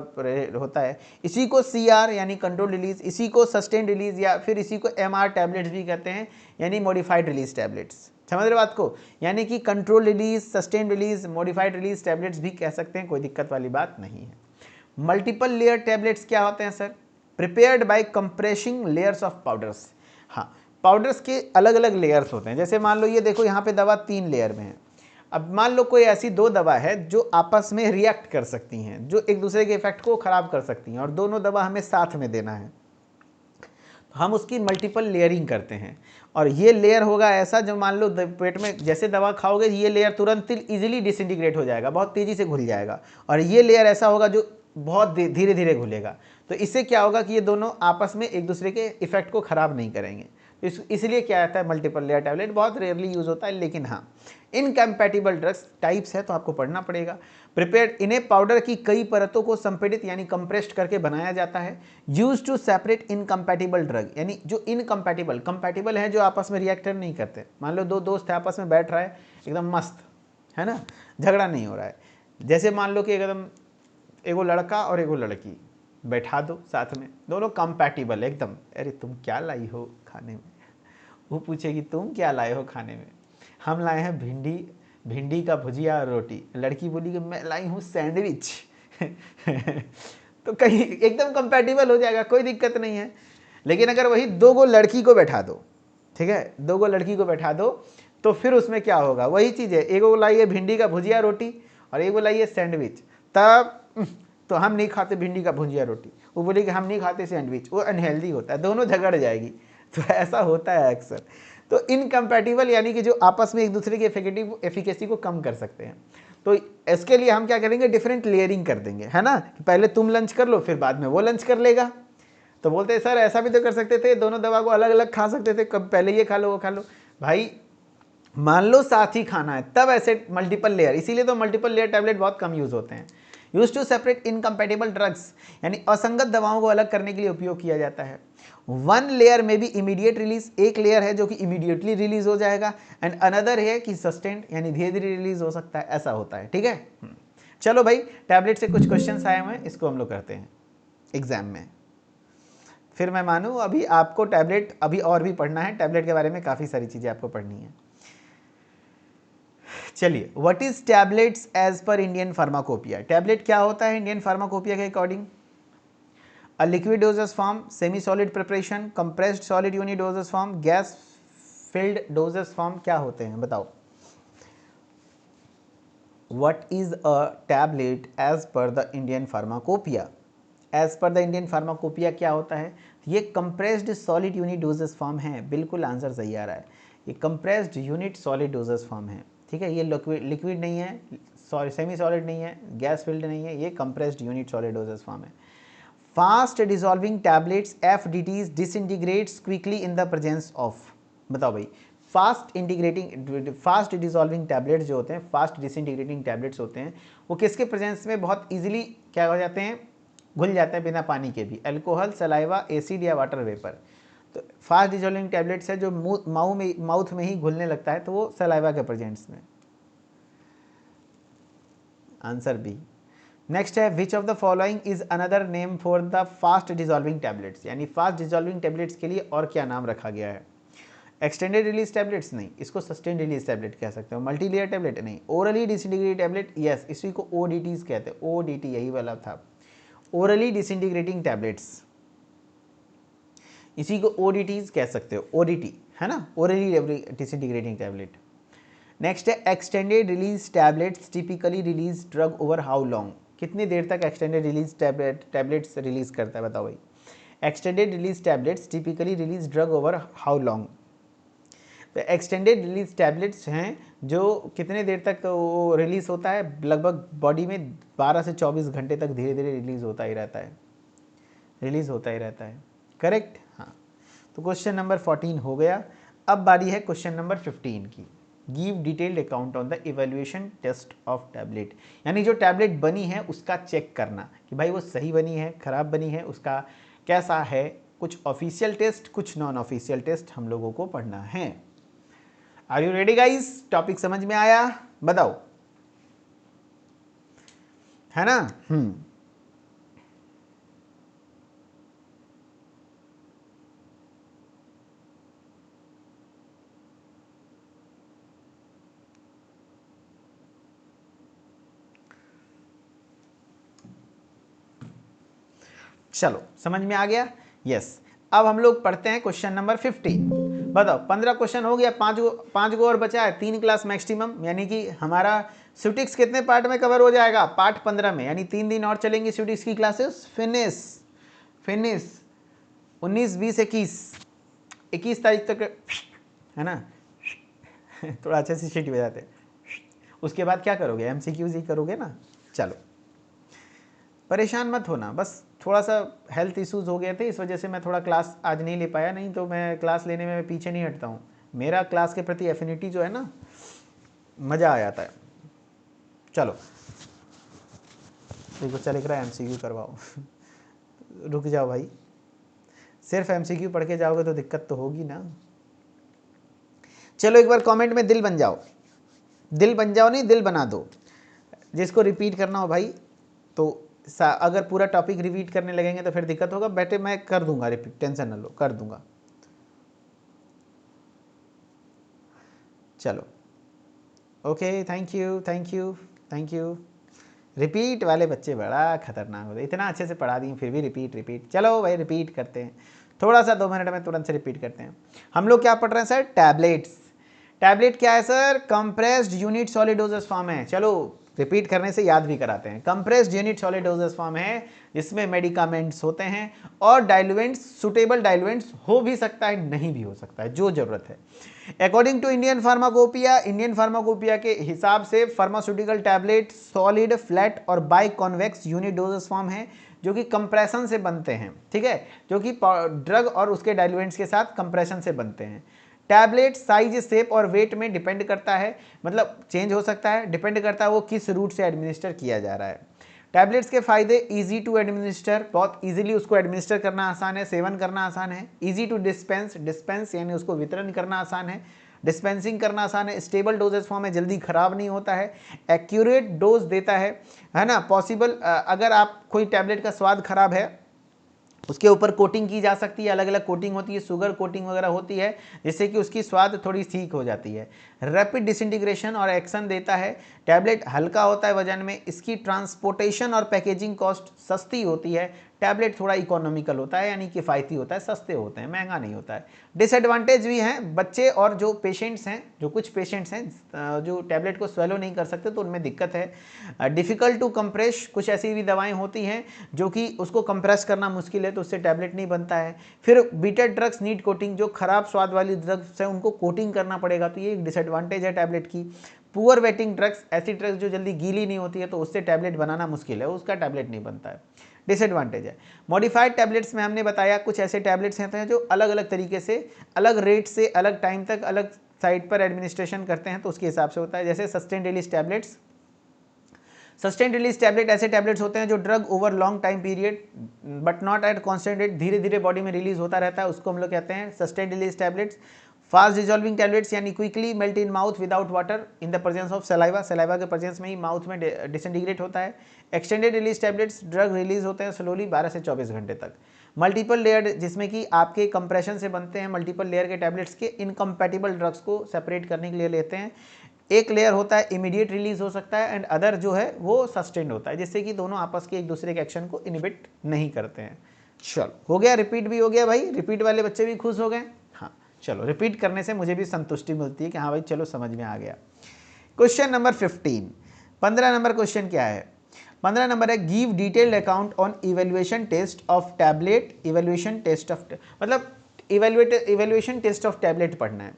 होता है। इसी को CR यानी कंट्रोल रिलीज, इसी को सस्टेन रिलीज या फिर इसी को MR टैबलेट्स भी कहते हैं, यानी मॉडिफाइड रिलीज टैबलेट्स। समझ रहे बात को? यानी कि control release, sustain release, modified release tablets भी कह सकते हैं, कोई दिक्कत वाली बात नहीं है। मल्टीपल लेयर टैबलेट्स क्या होते हैं sir? Prepared by compressing layers of powders. हाँ, पाउडर्स के अलग अलग लेयर्स होते हैं। जैसे मान लो ये देखो, यहाँ पे दवा 3 लेयर में है। अब मान लो कोई ऐसी 2 दवा है जो आपस में रिएक्ट कर सकती हैं, जो एक दूसरे के इफेक्ट को खराब कर सकती हैं, और दोनों दवा हमें साथ में देना है, हम उसकी मल्टीपल लेयरिंग करते हैं। और ये लेयर होगा ऐसा, जो मान लो पेट में जैसे दवा खाओगे, ये लेयर तुरंत इजीली डिसइंटीग्रेट हो जाएगा, बहुत तेज़ी से घुल जाएगा, और ये लेयर ऐसा होगा जो बहुत धीरे धीरे घुलेगा। तो इससे क्या होगा कि ये दोनों आपस में एक दूसरे के इफेक्ट को ख़राब नहीं करेंगे। तो इसलिए क्या आता है, मल्टीपल लेयर टैबलेट बहुत रेयरली यूज़ होता है, लेकिन हाँ, इनकम्पैटिबल ड्रग्स टाइप्स है तो आपको पढ़ना पड़ेगा। प्रिपेयर्ड, इन्हें पाउडर की कई परतों को संपीड़ित यानी कंप्रेस्ड करके बनाया जाता है। Use to separate incompatible drug, यानी जो इनकम्पैटिबल, कंपैटिबल है जो आपस में रिएक्टर नहीं करते। मान लो 2 दोस्त है, आपस में बैठ रहा है एकदम मस्त, है ना, झगड़ा नहीं हो रहा है। जैसे मान लो कि एकदम एगो लड़का और एगो लड़की बैठा दो साथ में, दोनों कंपैटिबल एकदम। अरे तुम क्या लाई हो खाने में? वो पूछेगी तुम क्या लाए हो खाने में? हम लाए हैं भिंडी का भुजिया और रोटी। लड़की बोली कि मैं लाई हूँ सैंडविच। तो कहीं एकदम कंपैटिबल हो जाएगा, कोई दिक्कत नहीं है। लेकिन अगर वही 2 गो लड़की को बैठा दो, ठीक है, 2 गो लड़की को बैठा दो, तो फिर उसमें क्या होगा? वही चीज़ है, एगो लाइए भिंडी का भुजिया रोटी और एगो लाइए सैंडविच, तब तो हम नहीं खाते भिंडी का भुजिया रोटी, वो बोले कि हम नहीं खाते सैंडविच, वो अनहेल्दी होता है, दोनों झगड़ जाएगी। तो ऐसा होता है अक्सर। तो इनकम्पैटिबल यानी कि जो आपस में एक दूसरे की एफिकेसी को कम कर सकते हैं। तो इसके लिए हम क्या करेंगे, डिफरेंट लेयरिंग कर देंगे, है ना, कि पहले तुम लंच कर लो, फिर बाद में वो लंच कर लेगा। तो बोलते हैं सर ऐसा भी तो कर सकते थे, दोनों दवा को अलग अलग खा सकते थे, कब पहले ये खा लो वो खा लो। भाई मान लो साथ ही खाना है, तब ऐसे मल्टीपल लेयर, इसीलिए तो मल्टीपल लेयर टैबलेट बहुत कम यूज होते हैं। Use to separate incompatible drugs, यानी असंगत दवाओं को अलग करने के लिए उपयोग किया जाता है। 1 लेयर में भी इमीडिएट रिलीज, एक लेयर है जो कि इमीडिएटली रिलीज हो जाएगा, एंड अनदर है कि सस्टेंड यानी धीरे धीरे रिलीज हो सकता है, ऐसा होता है। ठीक है, चलो भाई, टैबलेट से कुछ क्वेश्चंस आए हुए हैं, इसको हम लोग करते हैं एग्जाम में। फिर मैं मानूँ अभी आपको टैबलेट अभी और भी पढ़ना है, टैबलेट के बारे में काफ़ी सारी चीज़ें आपको पढ़नी है। चलिए, what is tablets as per Indian pharmacopoeia? Tablet क्या होता है इंडियन फार्माकोपिया के according? A liquid dosage form, semi solid preparation, compressed solid unit doses form, gas filled dosage form, क्या होते हैं बताओ? What is a tablet as per the Indian pharmacopoeia? As per the Indian pharmacopoeia क्या होता है? ये compressed solid unit doses form है, बिल्कुल आंसर सही आ रहा है। ये compressed unit solid doses form है, ठीक है। ये लिक्विड नहीं है, सेमी सॉलिड नहीं है, गैस फिल्ड नहीं है, ये compressed unit solid doses form है। Fast dissolving tablets FDTs disintegrates quickly in the presence of, बताओ भाई, फास्ट डिसॉल्विंग टैबलेट्स जो होते हैं, फास्ट डिसइंटीग्रेटिंग टैबलेट्स होते हैं, वो किसके प्रेजेंस में बहुत इजीली क्या हो जाते हैं, घुल जाते हैं बिना पानी के भी? अल्कोहल, सलाइवा, एसिड या वाटर वेपर। तो फास्ट डिसॉल्विंग टैबलेट्स है जो माउथ में ही घुलने लगता है, तो वो सलाइवा के प्रेजेंस में। Answer B. नेक्स्ट है which of the following is another name for the fast dissolving tablets, यानी फास्ट डिजॉल्विंग टैबलेट्स के लिए और क्या नाम रखा गया है। एक्सटेंडेड रिलीज टैबलेट्स नहीं, इसको सस्टेन रिलीज टैबलेट कह सकते हो। मल्टी लेयर टैबलेट नहीं। ओरली डिसइंटीग्रेटेड टैबलेट, यस, इसी को ओडीटीज कहते हैं। ओडीटी यही वाला था, ओरली डिसइंटीग्रेटिंग टैबलेट्स, इसी को ओडीटीज कह सकते हो। ओडीटी है ना, ओरली डिसइंटीग्रेटिंग टैबलेट। नेक्स्ट है extended release tablets typically release drug over how long, कितनी देर तक एक्सटेंडेड रिलीज टैबलेट्स रिलीज करता है बताओ भाई। Extended release tablets typically release drug over how long. तो एक्सटेंडेड रिलीज टैबलेट्स हैं जो कितने देर तक वो रिलीज होता है, लगभग बॉडी में 12 से 24 घंटे तक धीरे धीरे रिलीज होता ही रहता है, रिलीज होता ही रहता है। करेक्ट, हाँ। तो क्वेश्चन नंबर 14 हो गया। अब बारी है क्वेश्चन नंबर 15 की। Give detailed account on the evaluation test of tablet, यानी जो टैबलेट बनी है उसका चेक करना कि भाई वो सही बनी है, खराब बनी है, उसका कैसा है। कुछ ऑफिशियल टेस्ट, कुछ नॉन ऑफिशियल टेस्ट हम लोगों को पढ़ना है। Are you ready guys? Topic समझ में आया? बताओ, है ना? चलो, समझ में आ गया? यस। अब हम लोग पढ़ते हैं क्वेश्चन नंबर 15। बताओ, 15 क्वेश्चन हो गया, 5 गो और बचा है, 3 क्लास मैक्सिमम, यानी कि हमारा स्यूटिक्स कितने पार्ट में कवर हो जाएगा? पार्ट 15 में, यानी 3 दिन और चलेंगी स्यूटिक्स की क्लासेस। फिनिश 19, 20, 21 तारीख तक, है ना? थोड़ा अच्छे से सीट बजाते। उसके बाद क्या करोगे? एमसीक्यूज ही करोगे ना। चलो, परेशान मत होना, बस थोड़ा सा हेल्थ इश्यूज हो गए थे, इस वजह से मैं थोड़ा क्लास आज नहीं ले पाया। नहीं तो मैं क्लास लेने में पीछे नहीं हटता हूँ। मेरा क्लास के प्रति एफिनिटी जो है ना, मज़ा आ जाता है। चलो, देखो चल रहा है एमसीक्यू करवाओ। रुक जाओ भाई, सिर्फ एमसीक्यू पढ़ के जाओगे तो दिक्कत तो होगी ना। चलो एक बार कमेंट में दिल बन जाओ, दिल बन जाओ, नहीं दिल बना दो। जिसको रिपीट करना हो भाई, तो अगर पूरा टॉपिक रिपीट करने लगेंगे तो फिर दिक्कत होगा। बेटे मैं कर दूंगा रिपीट, टेंशन ना लो, कर दूंगा। चलो, okay, thank you thank you thank you. Repeat वाले बच्चे बड़ा खतरनाक होते, इतना अच्छे से पढ़ा दिए फिर भी रिपीट। चलो भाई रिपीट करते हैं थोड़ा सा, 2 मिनट में तुरंत से रिपीट करते हैं। हम लोग क्या पढ़ रहे हैं सर? टैबलेट्स। टैबलेट क्या है sir? Compressed unit solid doses form है। चलो रिपीट करने से याद भी कराते हैं। Compressed unit solid doses form है, जिसमें मेडिकामेंट्स होते हैं और डाइल्यूएंट्स, सुटेबल डाइल्यूएंट्स हो भी सकता है, नहीं भी हो सकता है, जो जरूरत है। According to Indian pharmacopoeia, Indian pharmacopoeia के हिसाब से फार्मास्यूटिकल टैबलेट सॉलिड, फ्लैट और biconvex unit doses form है, जो कि कंप्रेशन से बनते हैं। ठीक है, जो कि ड्रग और उसके डाइल्यूएंट्स के साथ कंप्रेशन से बनते हैं। टैबलेट साइज, शेप और वेट में डिपेंड करता है, मतलब चेंज हो सकता है, डिपेंड करता है वो किस रूट से एडमिनिस्टर किया जा रहा है। टैबलेट्स के फायदे: इजी टू एडमिनिस्टर, बहुत इजीली उसको एडमिनिस्टर करना आसान है, सेवन करना आसान है। इजी टू डिस्पेंस यानी उसको वितरण करना आसान है, डिस्पेंसिंग करना आसान है। स्टेबल डोजेज फॉर्म है, जल्दी खराब नहीं होता है। एक्यूरेट डोज देता है ना। पॉसिबल, अगर आप कोई टैबलेट का स्वाद खराब है, उसके ऊपर कोटिंग की जा सकती है, अलग अलग कोटिंग होती है, शुगर कोटिंग वगैरह होती है, जिससे कि उसकी स्वाद थोड़ी ठीक हो जाती है। रैपिड डिसइंटीग्रेशन और एक्शन देता है। टैबलेट हल्का होता है वजन में, इसकी ट्रांसपोर्टेशन और पैकेजिंग कॉस्ट सस्ती होती है। टैबलेट थोड़ा इकोनॉमिकल होता है, यानी किफ़ायती होता है, सस्ते होते हैं, महंगा नहीं होता है। डिसएडवांटेज भी हैं, बच्चे और जो पेशेंट्स हैं, जो कुछ पेशेंट्स हैं जो टैबलेट को स्वेलो नहीं कर सकते, तो उनमें दिक्कत है। डिफ़िकल्ट टू कंप्रेस, कुछ ऐसी भी दवाएं होती हैं जो कि उसको कंप्रेस करना मुश्किल है, तो उससे टैबलेट नहीं बनता है। फिर बीटेड ड्रग्स नीड कोटिंग, जो खराब स्वाद वाली ड्रग्स है उनको कोटिंग करना पड़ेगा, तो ये एक डिसएडवांटेज है टैबलेट की। पुअर वेटिंग ड्रग्स, ऐसी ड्रग्स जो जल्दी गीली नहीं होती है, तो उससे टैबलेट बनाना मुश्किल है, उसका टैबलेट नहीं बनता है, डिसएडवांटेज है। मॉडिफाइड टैबलेट्स में हमने बताया कुछ ऐसे टैबलेट्स हैं जो अलग अलग तरीके से, अलग रेट से, अलग टाइम तक, अलग साइड पर एडमिनिस्ट्रेशन करते हैं, तो उसके हिसाब से होता है। जैसे sustain release tablets, sustain release tablet ऐसे टैबलेट्स होते हैं जो drug over long time period but not at constant rate, धीरे धीरे बॉडी में रिलीज होता रहता है, उसको हम लोग कहते हैं sustain release tablets. Fast dissolving tablets यानी quickly melt in mouth without water in the presence of saliva, saliva के प्रेजेंस में ही माउथ में डिसइंटीग्रेट होता है। Extended release tablets, drug release होते हैं स्लोली 12 से 24 घंटे तक। मल्टीपल लेयर्ड, जिसमें कि आपके कंप्रेशन से बनते हैं मल्टीपल लेयर के टैबलेट्स के इनकम्पैटिबल ड्रग्स को सेपरेट करने के लिए लेते हैं। एक लेयर होता है इमीडिएट रिलीज हो सकता है एंड अदर जो है वो सस्टेन्ड होता है, जिससे कि दोनों आपस के एक दूसरे के एक्शन को इनिबिट नहीं करते हैं। चलो हो गया, रिपीट भी हो गया भाई, रिपीट वाले बच्चे भी खुश हो गए। हाँ चलो, रिपीट करने से मुझे भी संतुष्टि मिलती है कि हाँ भाई चलो समझ में आ गया। क्वेश्चन नंबर 15, 15 नंबर क्वेश्चन क्या है? 15 नंबर है give detailed account on evaluation test of tablet, evaluation test of मतलब इवेल्युएशन टेस्ट ऑफ टैबलेट पढ़ना है,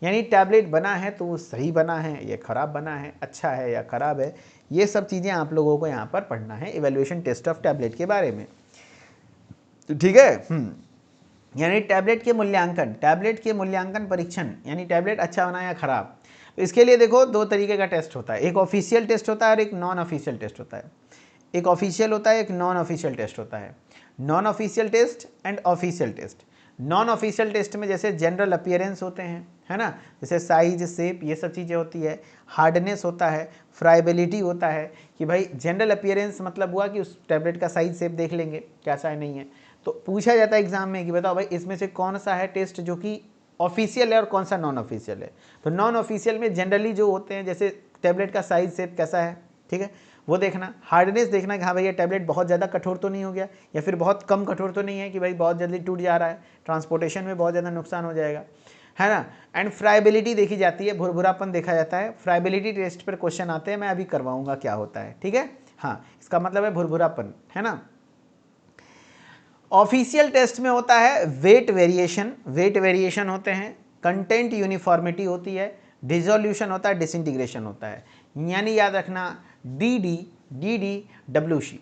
यानी टैबलेट बना है तो वो सही बना है या खराब बना है, अच्छा है या खराब है, ये सब चीज़ें आप लोगों को यहाँ पर पढ़ना है इवेल्युएशन टेस्ट ऑफ टैबलेट के बारे में। तो ठीक है, यानी टैबलेट के मूल्यांकन परीक्षण, यानी टैबलेट अच्छा बना या खराब। तो इसके लिए देखो दो तरीके का टेस्ट होता है, एक ऑफिशियल टेस्ट होता है और एक नॉन ऑफिशियल टेस्ट होता है। एक ऑफिशियल होता है, एक नॉन ऑफिशियल टेस्ट होता है। Non official test and official test. Non official test में जैसे जनरल अपीयरेंस होते हैं, है ना, जैसे साइज, शेप, ये सब चीज़ें होती है। हार्डनेस होता है, फ्राइबिलिटी होता है कि भाई जनरल अपीयरेंस मतलब हुआ कि उस टैबलेट का साइज शेप देख लेंगे कैसा है नहीं है। तो पूछा जाता है एग्जाम में कि बताओ भाई इसमें से कौन सा है टेस्ट जो कि ऑफिशियल है और कौन सा नॉन ऑफिशियल है। तो नॉन ऑफिशियल में जनरली जो होते हैं जैसे टैबलेट का साइज शेप कैसा है, ठीक है, वो देखना। हार्डनेस देखना कि हाँ भाई ये टैबलेट बहुत ज़्यादा कठोर तो नहीं हो गया या फिर बहुत कम कठोर तो नहीं है कि भाई बहुत जल्दी टूट जा रहा है, ट्रांसपोर्टेशन में बहुत ज़्यादा नुकसान हो जाएगा, है ना। एंड फ्राइबिलिटी देखी जाती है, भुरभुरापन देखा जाता है। फ्राइबिलिटी टेस्ट पर क्वेश्चन आते हैं, मैं अभी करवाऊंगा क्या होता है, ठीक है। हाँ, इसका मतलब है भुरभुरापन, है ना। ऑफिशियल टेस्ट में होता है वेट वेरिएशन होते हैं, कंटेंट यूनिफॉर्मिटी होती है, डिसोल्यूशन होता है, डिसइंटीग्रेशन होता है। यानी याद रखना DDWC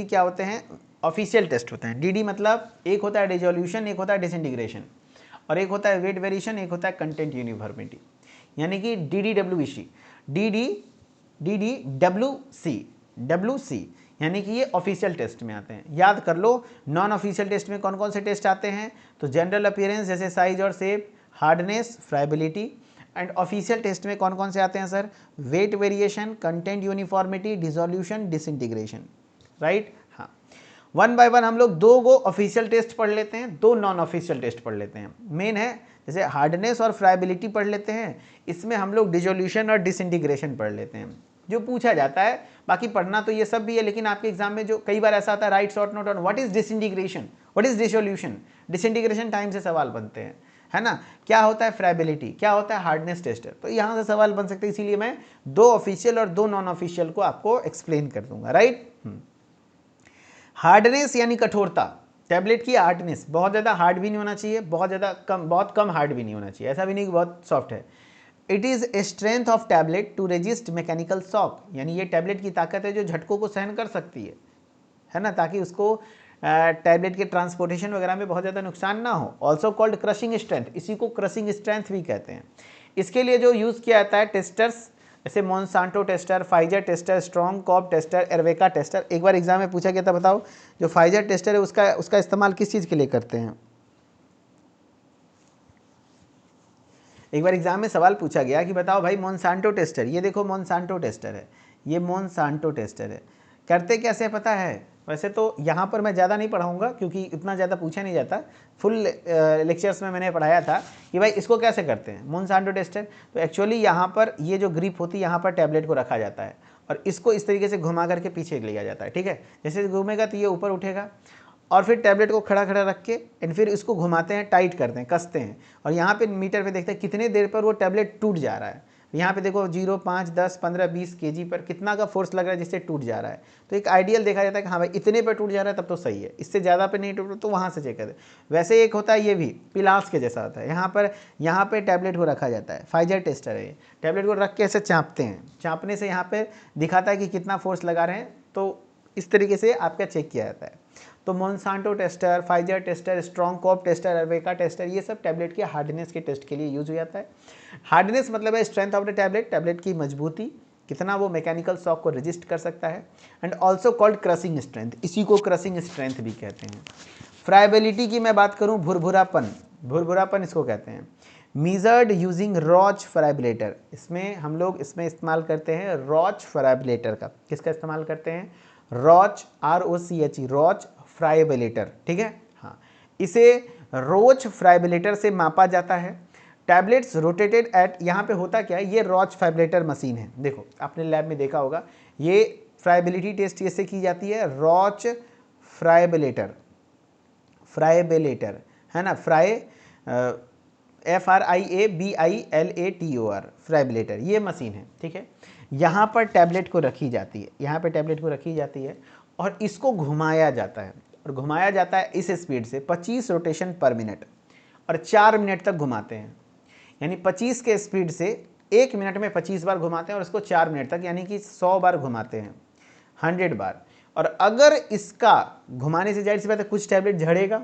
क्या होते हैं? ऑफिशियल टेस्ट होते हैं। DD मतलब एक होता है डिसोल्यूशन, एक होता है डिसइंटीग्रेशन, और एक होता है वेट वेरिएशन, एक होता है कंटेंट यूनिफॉर्मिटी। यानी कि DDWC यानी कि ये ऑफिशियल टेस्ट में आते हैं। याद कर लो नॉन ऑफिशियल टेस्ट में कौन कौन से टेस्ट आते हैं, तो जनरल अपीयरेंस जैसे साइज और shape, hardness, friability. And official test में कौन कौन से आते हैं sir? Weight variation, content uniformity, dissolution, disintegration, right. हाँ, वन बाय वन हम लोग दो गो ऑफिशियल टेस्ट पढ़ लेते हैं, दो नॉन ऑफिशियल टेस्ट पढ़ लेते हैं। मेन है जैसे हार्डनेस और फ्राइबिलिटी पढ़ लेते हैं, इसमें हम लोग डिसोल्यूशन और डिसइंटीग्रेशन पढ़ लेते हैं जो पूछा जाता है। बाकी पढ़ना तो ये सब भी है, लेकिन आपके एग्जाम में जो कई बार ऐसा आता है right short note on what is disintegration, what is dissolution. Disintegration time से सवाल बनते हैं, है ना। क्या होता है फ्राइबिलिटी, क्या होता है हार्डनेस टेस्ट, तो यहाँ से सवाल बन सकते हैं। इसीलिए मैं दो ऑफिशियल और दो नॉन ऑफिशियल को आपको एक्सप्लेन कर दूंगा, राइट। हार्डनेस यानी कठोरता, टैबलेट की हार्डनेस, बहुत ज़्यादा हार्ड भी नहीं होना चाहिए, बहुत कम हार्ड भी नहीं होना चाहिए, ऐसा भी नहीं कि बहुत सॉफ्ट है। It is a strength of tablet to resist mechanical shock, यानी ये टैबलेट की ताकत है जो झटकों को सहन कर सकती है ना, ताकि उसको टैबलेट के ट्रांसपोर्टेशन वगैरह में बहुत ज़्यादा नुकसान ना हो। ऑल्सो कॉल्ड क्रशिंग स्ट्रेंथ, इसी को क्रशिंग स्ट्रेंथ भी कहते हैं। इसके लिए जो यूज़ किया जाता है टेस्टर्स, जैसे Monsanto tester, Pfizer tester, Strong Cobb tester, Erweka tester. एक बार एग्जाम में पूछा गया था, बताओ जो फाइजर टेस्टर है उसका इस्तेमाल किस चीज़ के लिए करते हैं? एक बार एग्जाम में सवाल पूछा गया कि बताओ भाई मोनसांटो टेस्टर, ये देखो मोनसांटो टेस्टर है, ये मोनसांटो टेस्टर है, करते कैसे पता है? वैसे तो यहाँ पर मैं ज़्यादा नहीं पढ़ाऊँगा क्योंकि इतना ज़्यादा पूछा नहीं जाता, फुल लेक्चर्स में मैंने पढ़ाया था कि भाई इसको कैसे करते हैं मोनसांटो टेस्टर। तो एक्चुअली यहाँ पर ये जो ग्रिप होती है यहाँ पर टैबलेट को रखा जाता है और इसको इस तरीके से घुमा करके पीछे लिया जाता है, ठीक है। जैसे घूमेगा तो ये ऊपर उठेगा और फिर टैबलेट को खड़ा खड़ा रख के एंड फिर इसको घुमाते हैं, टाइट करते हैं, कसते हैं, और यहाँ पे मीटर पे देखते हैं कितने देर पर वो टैबलेट टूट जा रहा है। यहाँ पे देखो 0, 5, 10, 15, 20 kg पर कितना का फोर्स लग रहा है जिससे टूट जा रहा है। तो एक आइडियल देखा जाता है कि हाँ भाई इतने पर टूट जा रहा है तब तो सही है, इससे ज़्यादा पे नहीं टूट तो वहाँ से चेक करते। वैसे एक होता है ये भी पिलास के जैसा होता है, यहाँ पर टैबलेट को रखा जाता है, फाइजर टेस्टर है। टैबलेट को रख के ऐसे चाँपते हैं, चाँपने से यहाँ पर दिखाता है कि कितना फोर्स लगा रहे हैं, तो इस तरीके से आपका चेक किया जाता है। तो Monsanto tester, Pfizer tester, Strong Cobb tester, Erweka tester, ये सब टैबलेट के हार्डनेस के टेस्ट के लिए यूज हो जाता है। हार्डनेस मतलब है strength of the tablet, tablet की मजबूती, कितना वो मैकेनिकल शॉक को रेजिस्ट कर सकता है। And also called crushing strength, इसी को क्रशिंग स्ट्रेंथ भी कहते हैं। फ्राइबिलिटी की मैं बात करूँ, भुरभुरापन, भुरभुरापन इसको कहते हैं। मीजर्ड यूजिंग रॉच फैब्रिलेटर, इसमें हम लोग इसमें इस्तेमाल करते हैं रॉच फैब्रिलेटर का। किसका इस्तेमाल करते हैं? रॉच, ROCH, रॉच फ्राइबलेटर, ठीक है। हाँ, इसे रोच फ्राइबलेटर से मापा जाता है। टैबलेट्स रोटेटेड एट, यहाँ पे होता क्या है, ये रॉच फाइब्रेटर मशीन है। देखो आपने लैब में देखा होगा, ये फ्राइबिलिटी टेस्ट इससे की जाती है, रॉच फ्राइबलेटर, फ्राइबलेटर है ना, FRIABILATOR, फ्राइबलेटर, ये मशीन है, ठीक है। यहाँ पर टैबलेट को रखी जाती है, यहाँ पे टैबलेट को रखी जाती है और इसको घुमाया जाता है, और घुमाया जाता है इस स्पीड से 25 रोटेशन पर मिनट, और 4 मिनट तक घुमाते हैं। यानी 25 के स्पीड से 1 मिनट में 25 बार घुमाते हैं और इसको 4 मिनट तक, यानी कि 100 बार घुमाते हैं, 100 बार। और अगर इसका घुमाने से जाहिर सी बात है कुछ टैबलेट झड़ेगा,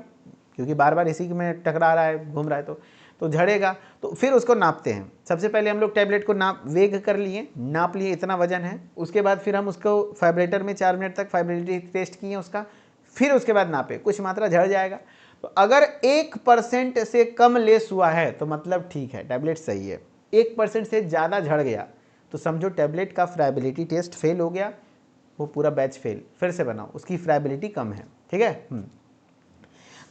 क्योंकि बार बार इसी में टकरा रहा है, घूम रहा है, तो झड़ेगा। तो फिर उसको नापते हैं। सबसे पहले हम लोग टैबलेट को वेग कर लिए, नाप लिए इतना वजन है। उसके बाद फिर हम उसको फाइब्रेटर में 4 मिनट तक फाइब्रेलिटी टेस्ट किए उसका, फिर उसके बाद नापे, कुछ मात्रा झड़ जाएगा। तो अगर 1% से कम लेस हुआ है तो मतलब ठीक है, टैबलेट सही है। 1% से ज़्यादा झड़ गया तो समझो टैबलेट का फ्राइबिलिटी टेस्ट फेल हो गया, वो पूरा बैच फेल, फिर से बनाओ, उसकी फ्राइबिलिटी कम है, ठीक है।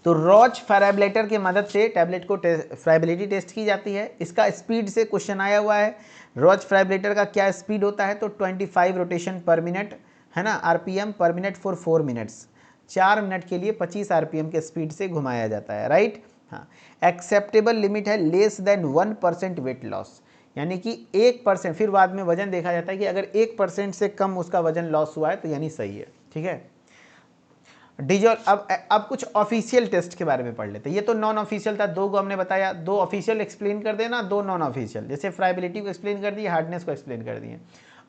तो रॉच फैब्रिलेटर की मदद से टैबलेट को फ्राइबिलिटी टेस्ट की जाती है। इसका स्पीड से क्वेश्चन आया हुआ है, रॉच फैब्रिलेटर का क्या स्पीड होता है, तो 25 रोटेशन पर मिनट है ना, RPM पर मिनट फॉर 4 मिनट्स, 4 मिनट के लिए 25 RPM के स्पीड से घुमाया जाता है, राइट। हाँ, एक्सेप्टेबल लिमिट है लेस देन 1% वेट लॉस, यानी कि 1%, फिर बाद में वजन देखा जाता है कि अगर 1% से कम उसका वजन लॉस हुआ है तो यानी सही है, ठीक है। अब कुछ ऑफिशियल टेस्ट के बारे में पढ़ लेते हैं। ये तो नॉन ऑफिशियल था, 2 को हमने बताया, 2 ऑफिशियल एक्सप्लेन कर देना, 2 नॉन ऑफिशियल, जैसे फ्राइबिलिटी को एक्सप्लेन कर दिए, हार्डनेस को एक्सप्लेन कर दिए।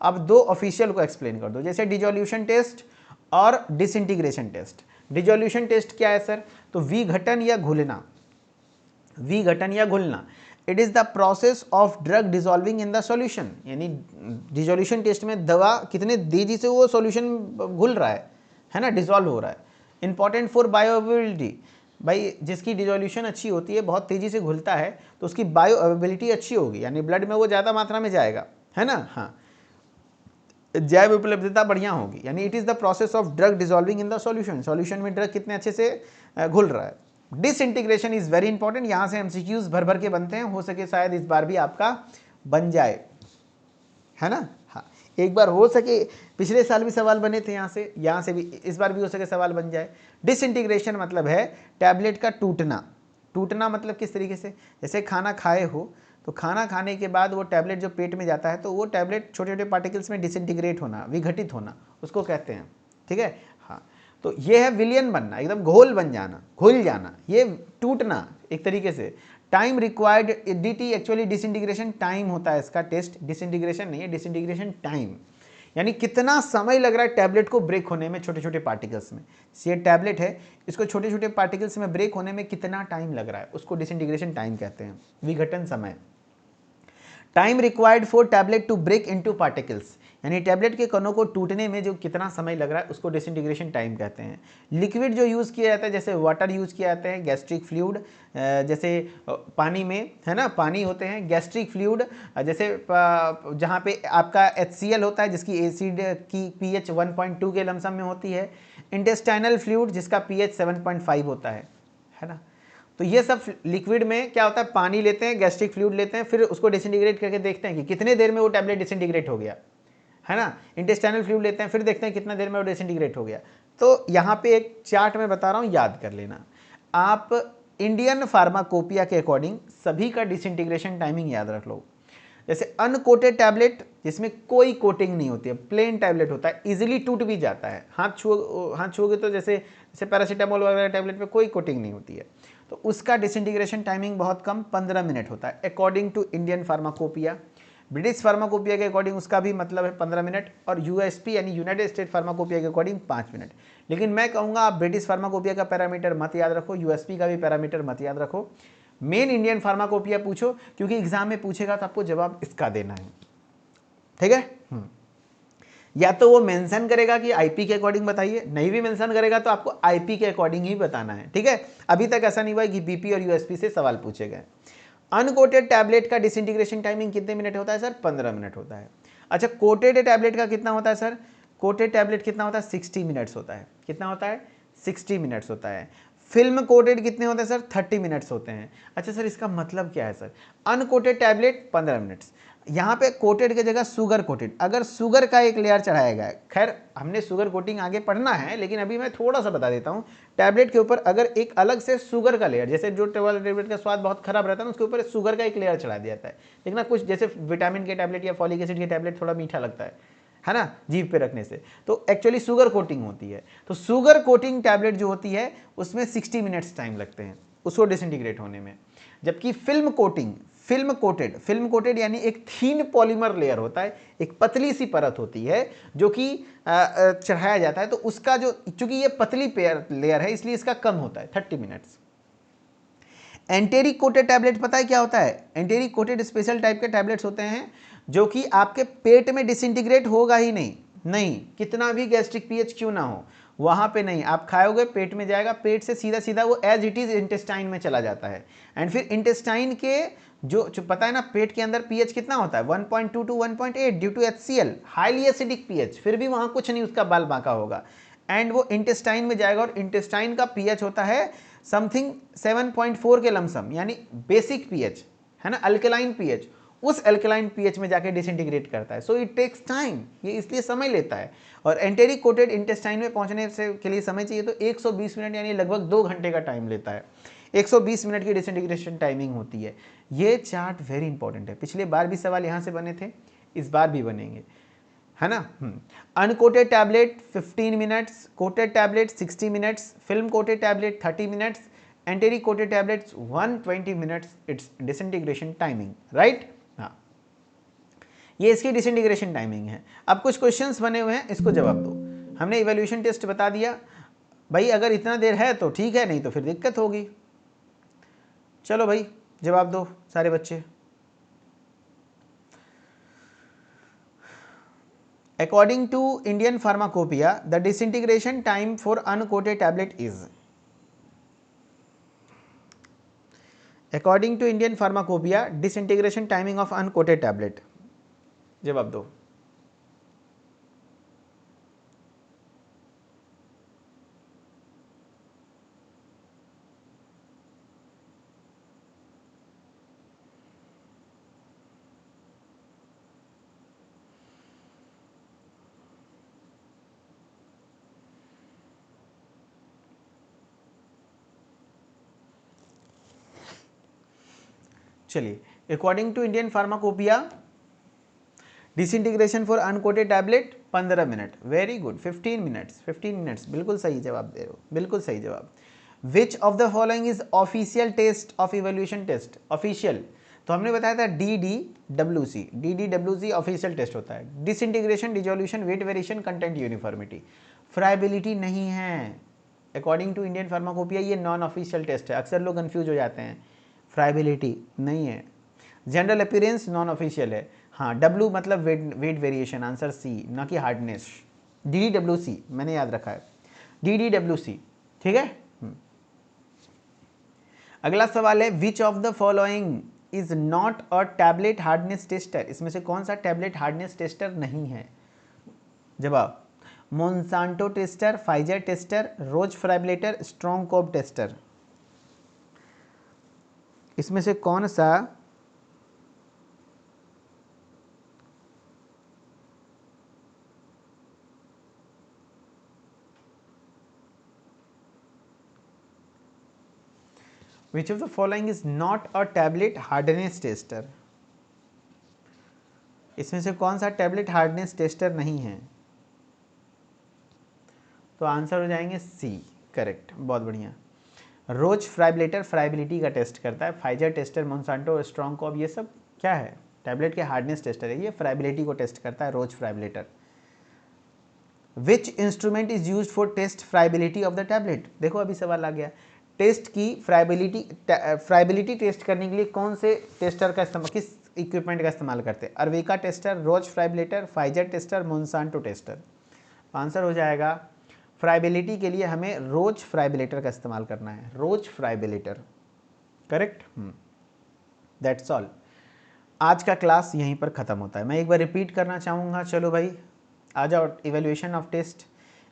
अब 2 ऑफिशियल को एक्सप्लेन कर दो, जैसे डिजोल्यूशन टेस्ट और डिसइंटीग्रेशन टेस्ट। डिजोल्यूशन टेस्ट क्या है सर, तो विघटन या घुलना, विघटन या घुलना, it is the process of drug dissolving in the solution. यानी डिजोल्यूशन टेस्ट में दवा कितने तेजी से वो सॉल्यूशन घुल रहा है ना, डिजोल्व हो रहा है। इंपॉर्टेंट फॉर बायोअवेबिलिटी, भाई जिसकी डिजोल्यूशन अच्छी होती है, बहुत तेजी से घुलता है, तो उसकी बायोअवेबिलिटी अच्छी होगी, यानी ब्लड में वो ज़्यादा मात्रा में जाएगा, है ना। हाँ, जैव उपलब्धता बढ़िया होगी, यानी it is the process of drug dissolving in the solution, solution में ड्रग कितने अच्छे से घुल रहा है। डिसइंटीग्रेशन इज वेरी इंपॉर्टेंट, यहाँ से MCQs भर भर के बनते हैं, हो सके शायद इस बार भी आपका बन जाए, है ना। हाँ, एक बार हो सके, पिछले साल भी सवाल बने थे यहाँ से भी इस बार भी हो सके सवाल बन जाए। डिसइंटीग्रेशन मतलब है टैबलेट का टूटना। टूटना मतलब किस तरीके से, जैसे खाना खाए हो तो खाना खाने के बाद वो टैबलेट जो पेट में जाता है तो वो टैबलेट छोटे छोटे पार्टिकल्स में डिसइंटीग्रेट होना, विघटित होना, उसको कहते हैं, ठीक है। हाँ, तो ये है विलियन बनना, एकदम घोल बन जाना, घुल जाना, ये टूटना एक तरीके से। Time required, DT actually disintegration time होता है इसका टेस्ट, डिसइंटीग्रेशन नहीं है, डिसइंटीग्रेशन टाइम, यानी कितना समय लग रहा है टैबलेट को ब्रेक होने में छोटे छोटे पार्टिकल्स में। ये टैबलेट है, इसको छोटे छोटे पार्टिकल्स में ब्रेक होने में कितना टाइम लग रहा है, उसको डिसइंटीग्रेशन टाइम कहते हैं, विघटन समय। Time required for tablet to break into particles, यानी टैबलेट के कणों को टूटने में जो कितना समय लग रहा है उसको डिसइंटीग्रेशन टाइम कहते हैं। लिक्विड जो यूज़ किया जाता है, जैसे वाटर यूज़ किया जाता है, गैस्ट्रिक फ्लूइड, जैसे पानी में है ना, पानी होते हैं, गैस्ट्रिक फ्लूइड जैसे जहाँ पे आपका HCl होता है जिसकी एसिड की pH 1.2 के लमसम में होती है। इंटेस्टाइनल फ्लूइड जिसका pH 7.5 होता है ना। तो ये सब लिक्विड में क्या होता है, पानी लेते हैं, गैस्ट्रिक फ्लूइड लेते हैं, फिर उसको डिसइंटीग्रेट करके देखते हैं कि कितने देर में वो टैबलेट डिसइंटीग्रेट हो गया, है ना। इंटेस्टाइनल फ्लूइड लेते हैं, फिर देखते हैं कितना देर में वो डिसइंटीग्रेट हो गया। तो यहाँ पे एक चार्ट में बता रहा हूँ, याद कर लेना आप। इंडियन फार्माकोपिया के अकॉर्डिंग सभी का डिसइंटीग्रेशन टाइमिंग याद रख लो। जैसे अनकोटेड टैबलेट जिसमें कोई कोटिंग नहीं होती है, प्लेन टैबलेट होता है, इजीली टूट भी जाता है, हाथ छुओगे तो जैसे पैरासीटामोल वगैरह टैबलेट पे कोई कोटिंग नहीं होती है, तो उसका डिसइंटीग्रेशन टाइमिंग बहुत कम 15 मिनट होता है according to Indian pharmacopoeia. British pharmacopoeia के अकॉर्डिंग उसका भी मतलब है 15 मिनट, और USP यानी यूनाइटेड स्टेट फार्माकोपिया के अकॉर्डिंग 5 मिनट। लेकिन मैं कहूँगा आप ब्रिटिश फार्माकोपिया का पैरामीटर मत याद रखो, USP का भी पैरामीटर मत याद रखो, मेन इंडियन फार्माकोपिया पूछो, क्योंकि एग्जाम में पूछेगा तो आपको जवाब इसका देना है, ठीक है। या तो वो मेंशन करेगा कि आईपी के अकॉर्डिंग बताइए, नहीं भी मेंशन करेगा तो आपको आईपी के अकॉर्डिंग ही बताना है, ठीक है। अभी तक ऐसा नहीं हुआ कि बीपी और यूएसपी से सवाल पूछे गए। अनकोटेड टैबलेट का डिसइंटीग्रेशन टाइमिंग कितने मिनट होता है सर? 15 मिनट होता है। अच्छा, कोटेड टैबलेट का कितना होता है सर? कोटेड टैबलेट कितना होता है? 60 मिनट्स होता है। कितना होता है? 60 मिनट्स होता है। फिल्म कोटेड कितने होते हैं सर? 30 मिनट्स होते हैं। अच्छा सर, इसका मतलब क्या है सर? अनकोटेड टैबलेट 15 मिनट्स, यहाँ पे कोटेड की जगह शुगर कोटेड, अगर शुगर का एक लेयर चढ़ाया गया है, खैर हमने शुगर कोटिंग आगे पढ़ना है, लेकिन अभी मैं थोड़ा सा बता देता हूँ। टैबलेट के ऊपर अगर एक अलग से शुगर का लेयर, जैसे जो टैबलेट का स्वाद बहुत खराब रहता है ना, उसके ऊपर शुगर का एक लेयर चढ़ा दिया जाता है। देखना कुछ जैसे विटामिन के टैबलेट या फॉलिक एसिड के टैबलेट थोड़ा मीठा लगता है ना, जीभ पे रखने से, तो एक्चुअली शुगर कोटिंग होती है। तो शुगर कोटिंग टैबलेट जो होती है उसमें 60 मिनट्स टाइम लगते हैं उसको डिसइंटीग्रेट होने में। जबकि फिल्म कोटिंग, फिल्म कोटेड यानी एक थीन पॉलीमर लेयर होता है, एक पतली सी परत होती है जो कि चढ़ाया जाता है, तो उसका जो, चूंकि ये पतली लेयर है इसलिए इसका कम होता है 30 मिनट्स। एंटेरिक कोटेड टैबलेट पता है क्या होता है? एंटेरिक कोटेड स्पेशल टाइप के टैबलेट्स होते हैं जो कि आपके पेट में डिसइंटीग्रेट होगा ही नहीं, कितना भी गैस्ट्रिक पीएच क्यों ना हो, वहां पे नहीं, आप खाओगे पेट में जाएगा, पेट से सीधा सीधा वो एज इट इज इंटेस्टाइन में चला जाता है। एंड फिर इंटेस्टाइन के जो पता है ना, पेट के अंदर पीएच कितना होता है? 1.2 to 1.8 due to HCl, highly acidic pH, फिर भी वहां कुछ नहीं, उसका बाल बांका होगा। एंड वो इंटेस्टाइन में जाएगा और इंटेस्टाइन का पीएच होता है समथिंग 7.4 के लमसम, यानी बेसिक पीएच है ना, अल्कलाइन पीएच, उस अल्कलाइन पीएच में जाके डिसइंटीग्रेट करता है। सो इट टेक्स टाइम, ये इसलिए समय लेता है। और एंटेरिक कोटेड इंटेस्टाइन में पहुंचने से के लिए समय चाहिए तो 120 मिनट यानी लगभग 2 घंटे का टाइम लेता है। 120 मिनट की डिसइंटीग्रेशन टाइमिंग होती है। ये चार्ट वेरी इंपॉर्टेंट है, पिछले बार भी सवाल यहाँ से बने थे, इस बार भी बनेंगे, है ना। Uncoated tablet 15 minutes, coated tablet 60 minutes, film coated tablet 30 minutes, enteric coated tablets 120 minutes it's disintegration timing, right. हाँ, ये इसकी डिसइंटीग्रेशन टाइमिंग है। अब कुछ क्वेश्चंस बने हुए हैं, इसको जवाब दो। हमने इवैल्यूएशन टेस्ट बता दिया भाई, अगर इतना देर है तो ठीक है, नहीं तो फिर दिक्कत होगी। चलो भाई जवाब दो सारे बच्चे। According to Indian Pharmacopoeia, the disintegration time for uncoated tablet is. According to Indian Pharmacopoeia, disintegration timing of uncoated tablet. जवाब दो। चलिए, according to Indian pharmacopoeia disintegration for uncoated tablet 15 minute, very good. 15 minutes, बिल्कुल सही जवाब दे रहे हो, बिल्कुल सही जवाब। Which of the following is official test of evaluation test? Official तो हमने बताया था DDWC ऑफिशियल टेस्ट होता है। Disintegration, dissolution, weight variation, content uniformity, friability नहीं है। अकॉर्डिंग टू इंडियन फार्माकोपिया ये नॉन ऑफिशियल टेस्ट है, अक्सर लोग कंफ्यूज हो जाते हैं, फ्राइबिलिटी नहीं है। जनरल अपीयरेंस नॉन ऑफिशियल है। हाँ, W मतलब वेट वेरिएशन, आंसर सी, ना कि हार्डनेस। DDWC मैंने याद रखा है, DDWC, ठीक है। अगला सवाल है, which of the following is not a tablet hardness tester? इसमें से कौन सा टैबलेट हार्डनेस टेस्टर नहीं है? जवाब, मोन्सांटो टेस्टर, फाइजर टेस्टर, रोज फ्राइबलेटर, स्ट्रॉन्ग कोब टेस्टर। इसमें से कौन सा Which of the following is not a tablet hardness tester? इसमें से कौन सा टैबलेट हार्डनेस टेस्टर नहीं है? तो आंसर हो जाएंगे सी, करेक्ट, बहुत बढ़िया। रोज फ्राइबलेटर फ्राइबिलिटी का टेस्ट करता है, फाइजर टेस्टर, मोन्सांटो, स्ट्रॉन्ग कॉब, ये सब क्या है? टैबलेट के हार्डनेस टेस्टर है, ये फ्राइबिलिटी को टेस्ट करता है, Roche friabilator. Which instrument is use for test friability of the tablet? देखो अभी सवाल आ गया, टेस्ट की फ्राइबिलिटी टेस्ट करने के लिए कौन से टेस्टर का इस्तेमाल, किस इक्विपमेंट का इस्तेमाल करते हैं? Erweka tester, Roche friabilator, Pfizer tester, Monsanto tester. Answer हो जाएगा फ्राइबिलिटी के लिए हमें रोच फ्राइबलेटर का इस्तेमाल करना है, रोच फ्राइबलेटर। करेक्ट। That's all. आज का क्लास यहीं पर ख़त्म होता है। मैं एक बार रिपीट करना चाहूँगा। चलो भाई आ जाओ। Evaluation of test.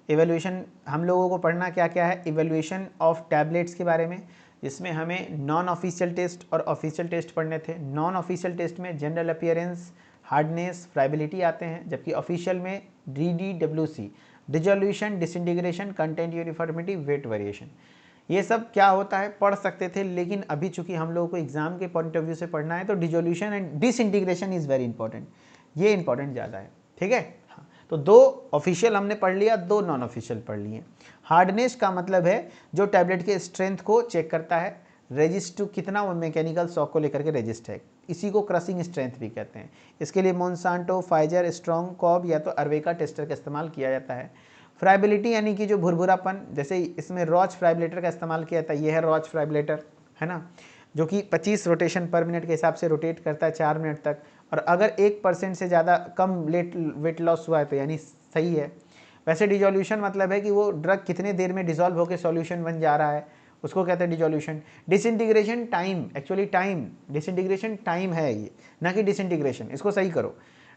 इवेल्यूएशन हम लोगों को पढ़ना क्या क्या है? इवेल्यूएशन ऑफ टैबलेट्स के बारे में, जिसमें हमें नॉन ऑफिशियल टेस्ट और ऑफिशियल टेस्ट पढ़ने थे। नॉन ऑफिशियल टेस्ट में जनरल अपीयरेंस, हार्डनेस, फ्राइबिलिटी आते हैं, जबकि ऑफिशियल में DDWC, dissolution, disintegration, content uniformity, weight variation. ये सब क्या होता है पढ़ सकते थे, लेकिन अभी चूंकि हम लोगों को एग्जाम के पॉइंट ऑफ व्यू से पढ़ना है तो dissolution and disintegration is very important, ये इंपॉर्टेंट ज़्यादा है। ठीक है। हाँ, तो 2 ऑफिशियल हमने पढ़ लिया, 2 नॉन ऑफिशियल पढ़ लिए। हार्डनेस का मतलब है जो टैबलेट के स्ट्रेंथ को चेक करता है, रेजिस्ट टू कितना वो मैकेनिकल शॉक को लेकर के रेजिस्ट है, इसी को क्रसिंग स्ट्रेंथ भी कहते हैं। इसके लिए मोन्सांटो, फाइजर, स्ट्रॉन्ग, कॉब या तो अरवेका टेस्टर का इस्तेमाल किया जाता है। फ्राइबिलिटी यानी कि जो भुरभुरापन, जैसे इसमें रॉच फ्राइबलेटर का इस्तेमाल किया जाता है, ये है रॉच फ्राइबलेटर, है ना, जो कि 25 रोटेशन पर मिनट के हिसाब से रोटेट करता है 4 मिनट तक, और अगर 1% से ज़्यादा कम वेट लॉस हुआ है तो यानी सही है। वैसे डिजोल्यूशन मतलब है कि वो ड्रग कितने देर में डिजोल्व होकर सॉल्यूशन बन जा रहा है, उसको कहते हैं dissolution. Disintegration time, actually time, disintegration time है ये, ना कि डिसइंटीग्रेशन, इसको सही करो।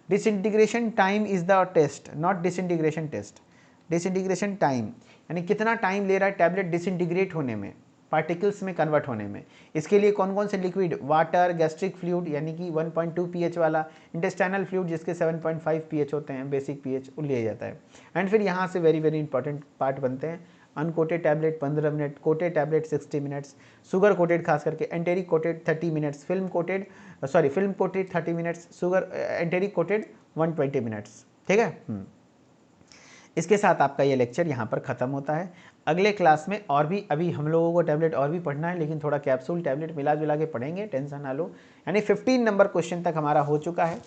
Disintegration time is the test, not disintegration test. Disintegration time यानी कितना टाइम ले रहा है टैबलेट डिसइंटीग्रेट होने में, पार्टिकल्स में कन्वर्ट होने में। इसके लिए कौन कौन से लिक्विड? वाटर, गैस्ट्रिक फ्लूइड यानी कि 1.2 pH वाला, इंटेस्टाइनल फ्लूइड जिसके 7.5 pH होते हैं, बेसिक pH, वो लिया जाता है। एंड फिर यहाँ से वेरी वेरी इंपॉर्टेंट पार्ट बनते हैं। Uncoated tablet 15 minute, coated tablet 60 minutes, sugar coated खास करके, enteric coated 30 minutes, film coated 30 minutes, sugar enteric coated 120 minutes. ठीक है। इसके साथ आपका ये लेक्चर यहाँ पर ख़त्म होता है। अगले क्लास में और भी, अभी हम लोगों को टैबलेट और भी पढ़ना है, लेकिन थोड़ा कैप्सूल टैबलेट मिला जुला के पढ़ेंगे, टेंशन ना लो। यानी 15 नंबर क्वेश्चन तक हमारा हो चुका है।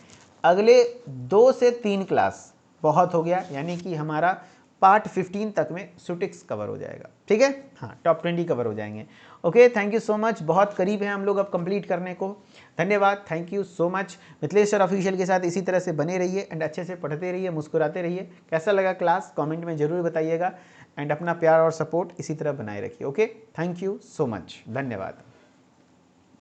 अगले 2 से 3 क्लास बहुत हो गया, यानी कि हमारा पार्ट 15 तक में सुटिक्स कवर हो जाएगा। ठीक है। हाँ, टॉप 20 कवर हो जाएंगे। Okay, thank you so much. बहुत करीब हैं हम लोग अब कंप्लीट करने को। धन्यवाद, thank you so much. Mithilesh sir official के साथ इसी तरह से बने रहिए एंड अच्छे से पढ़ते रहिए, मुस्कुराते रहिए। कैसा लगा क्लास कमेंट में ज़रूर बताइएगा, एंड अपना प्यार और सपोर्ट इसी तरह बनाए रखिए। Okay, thank you so much, धन्यवाद।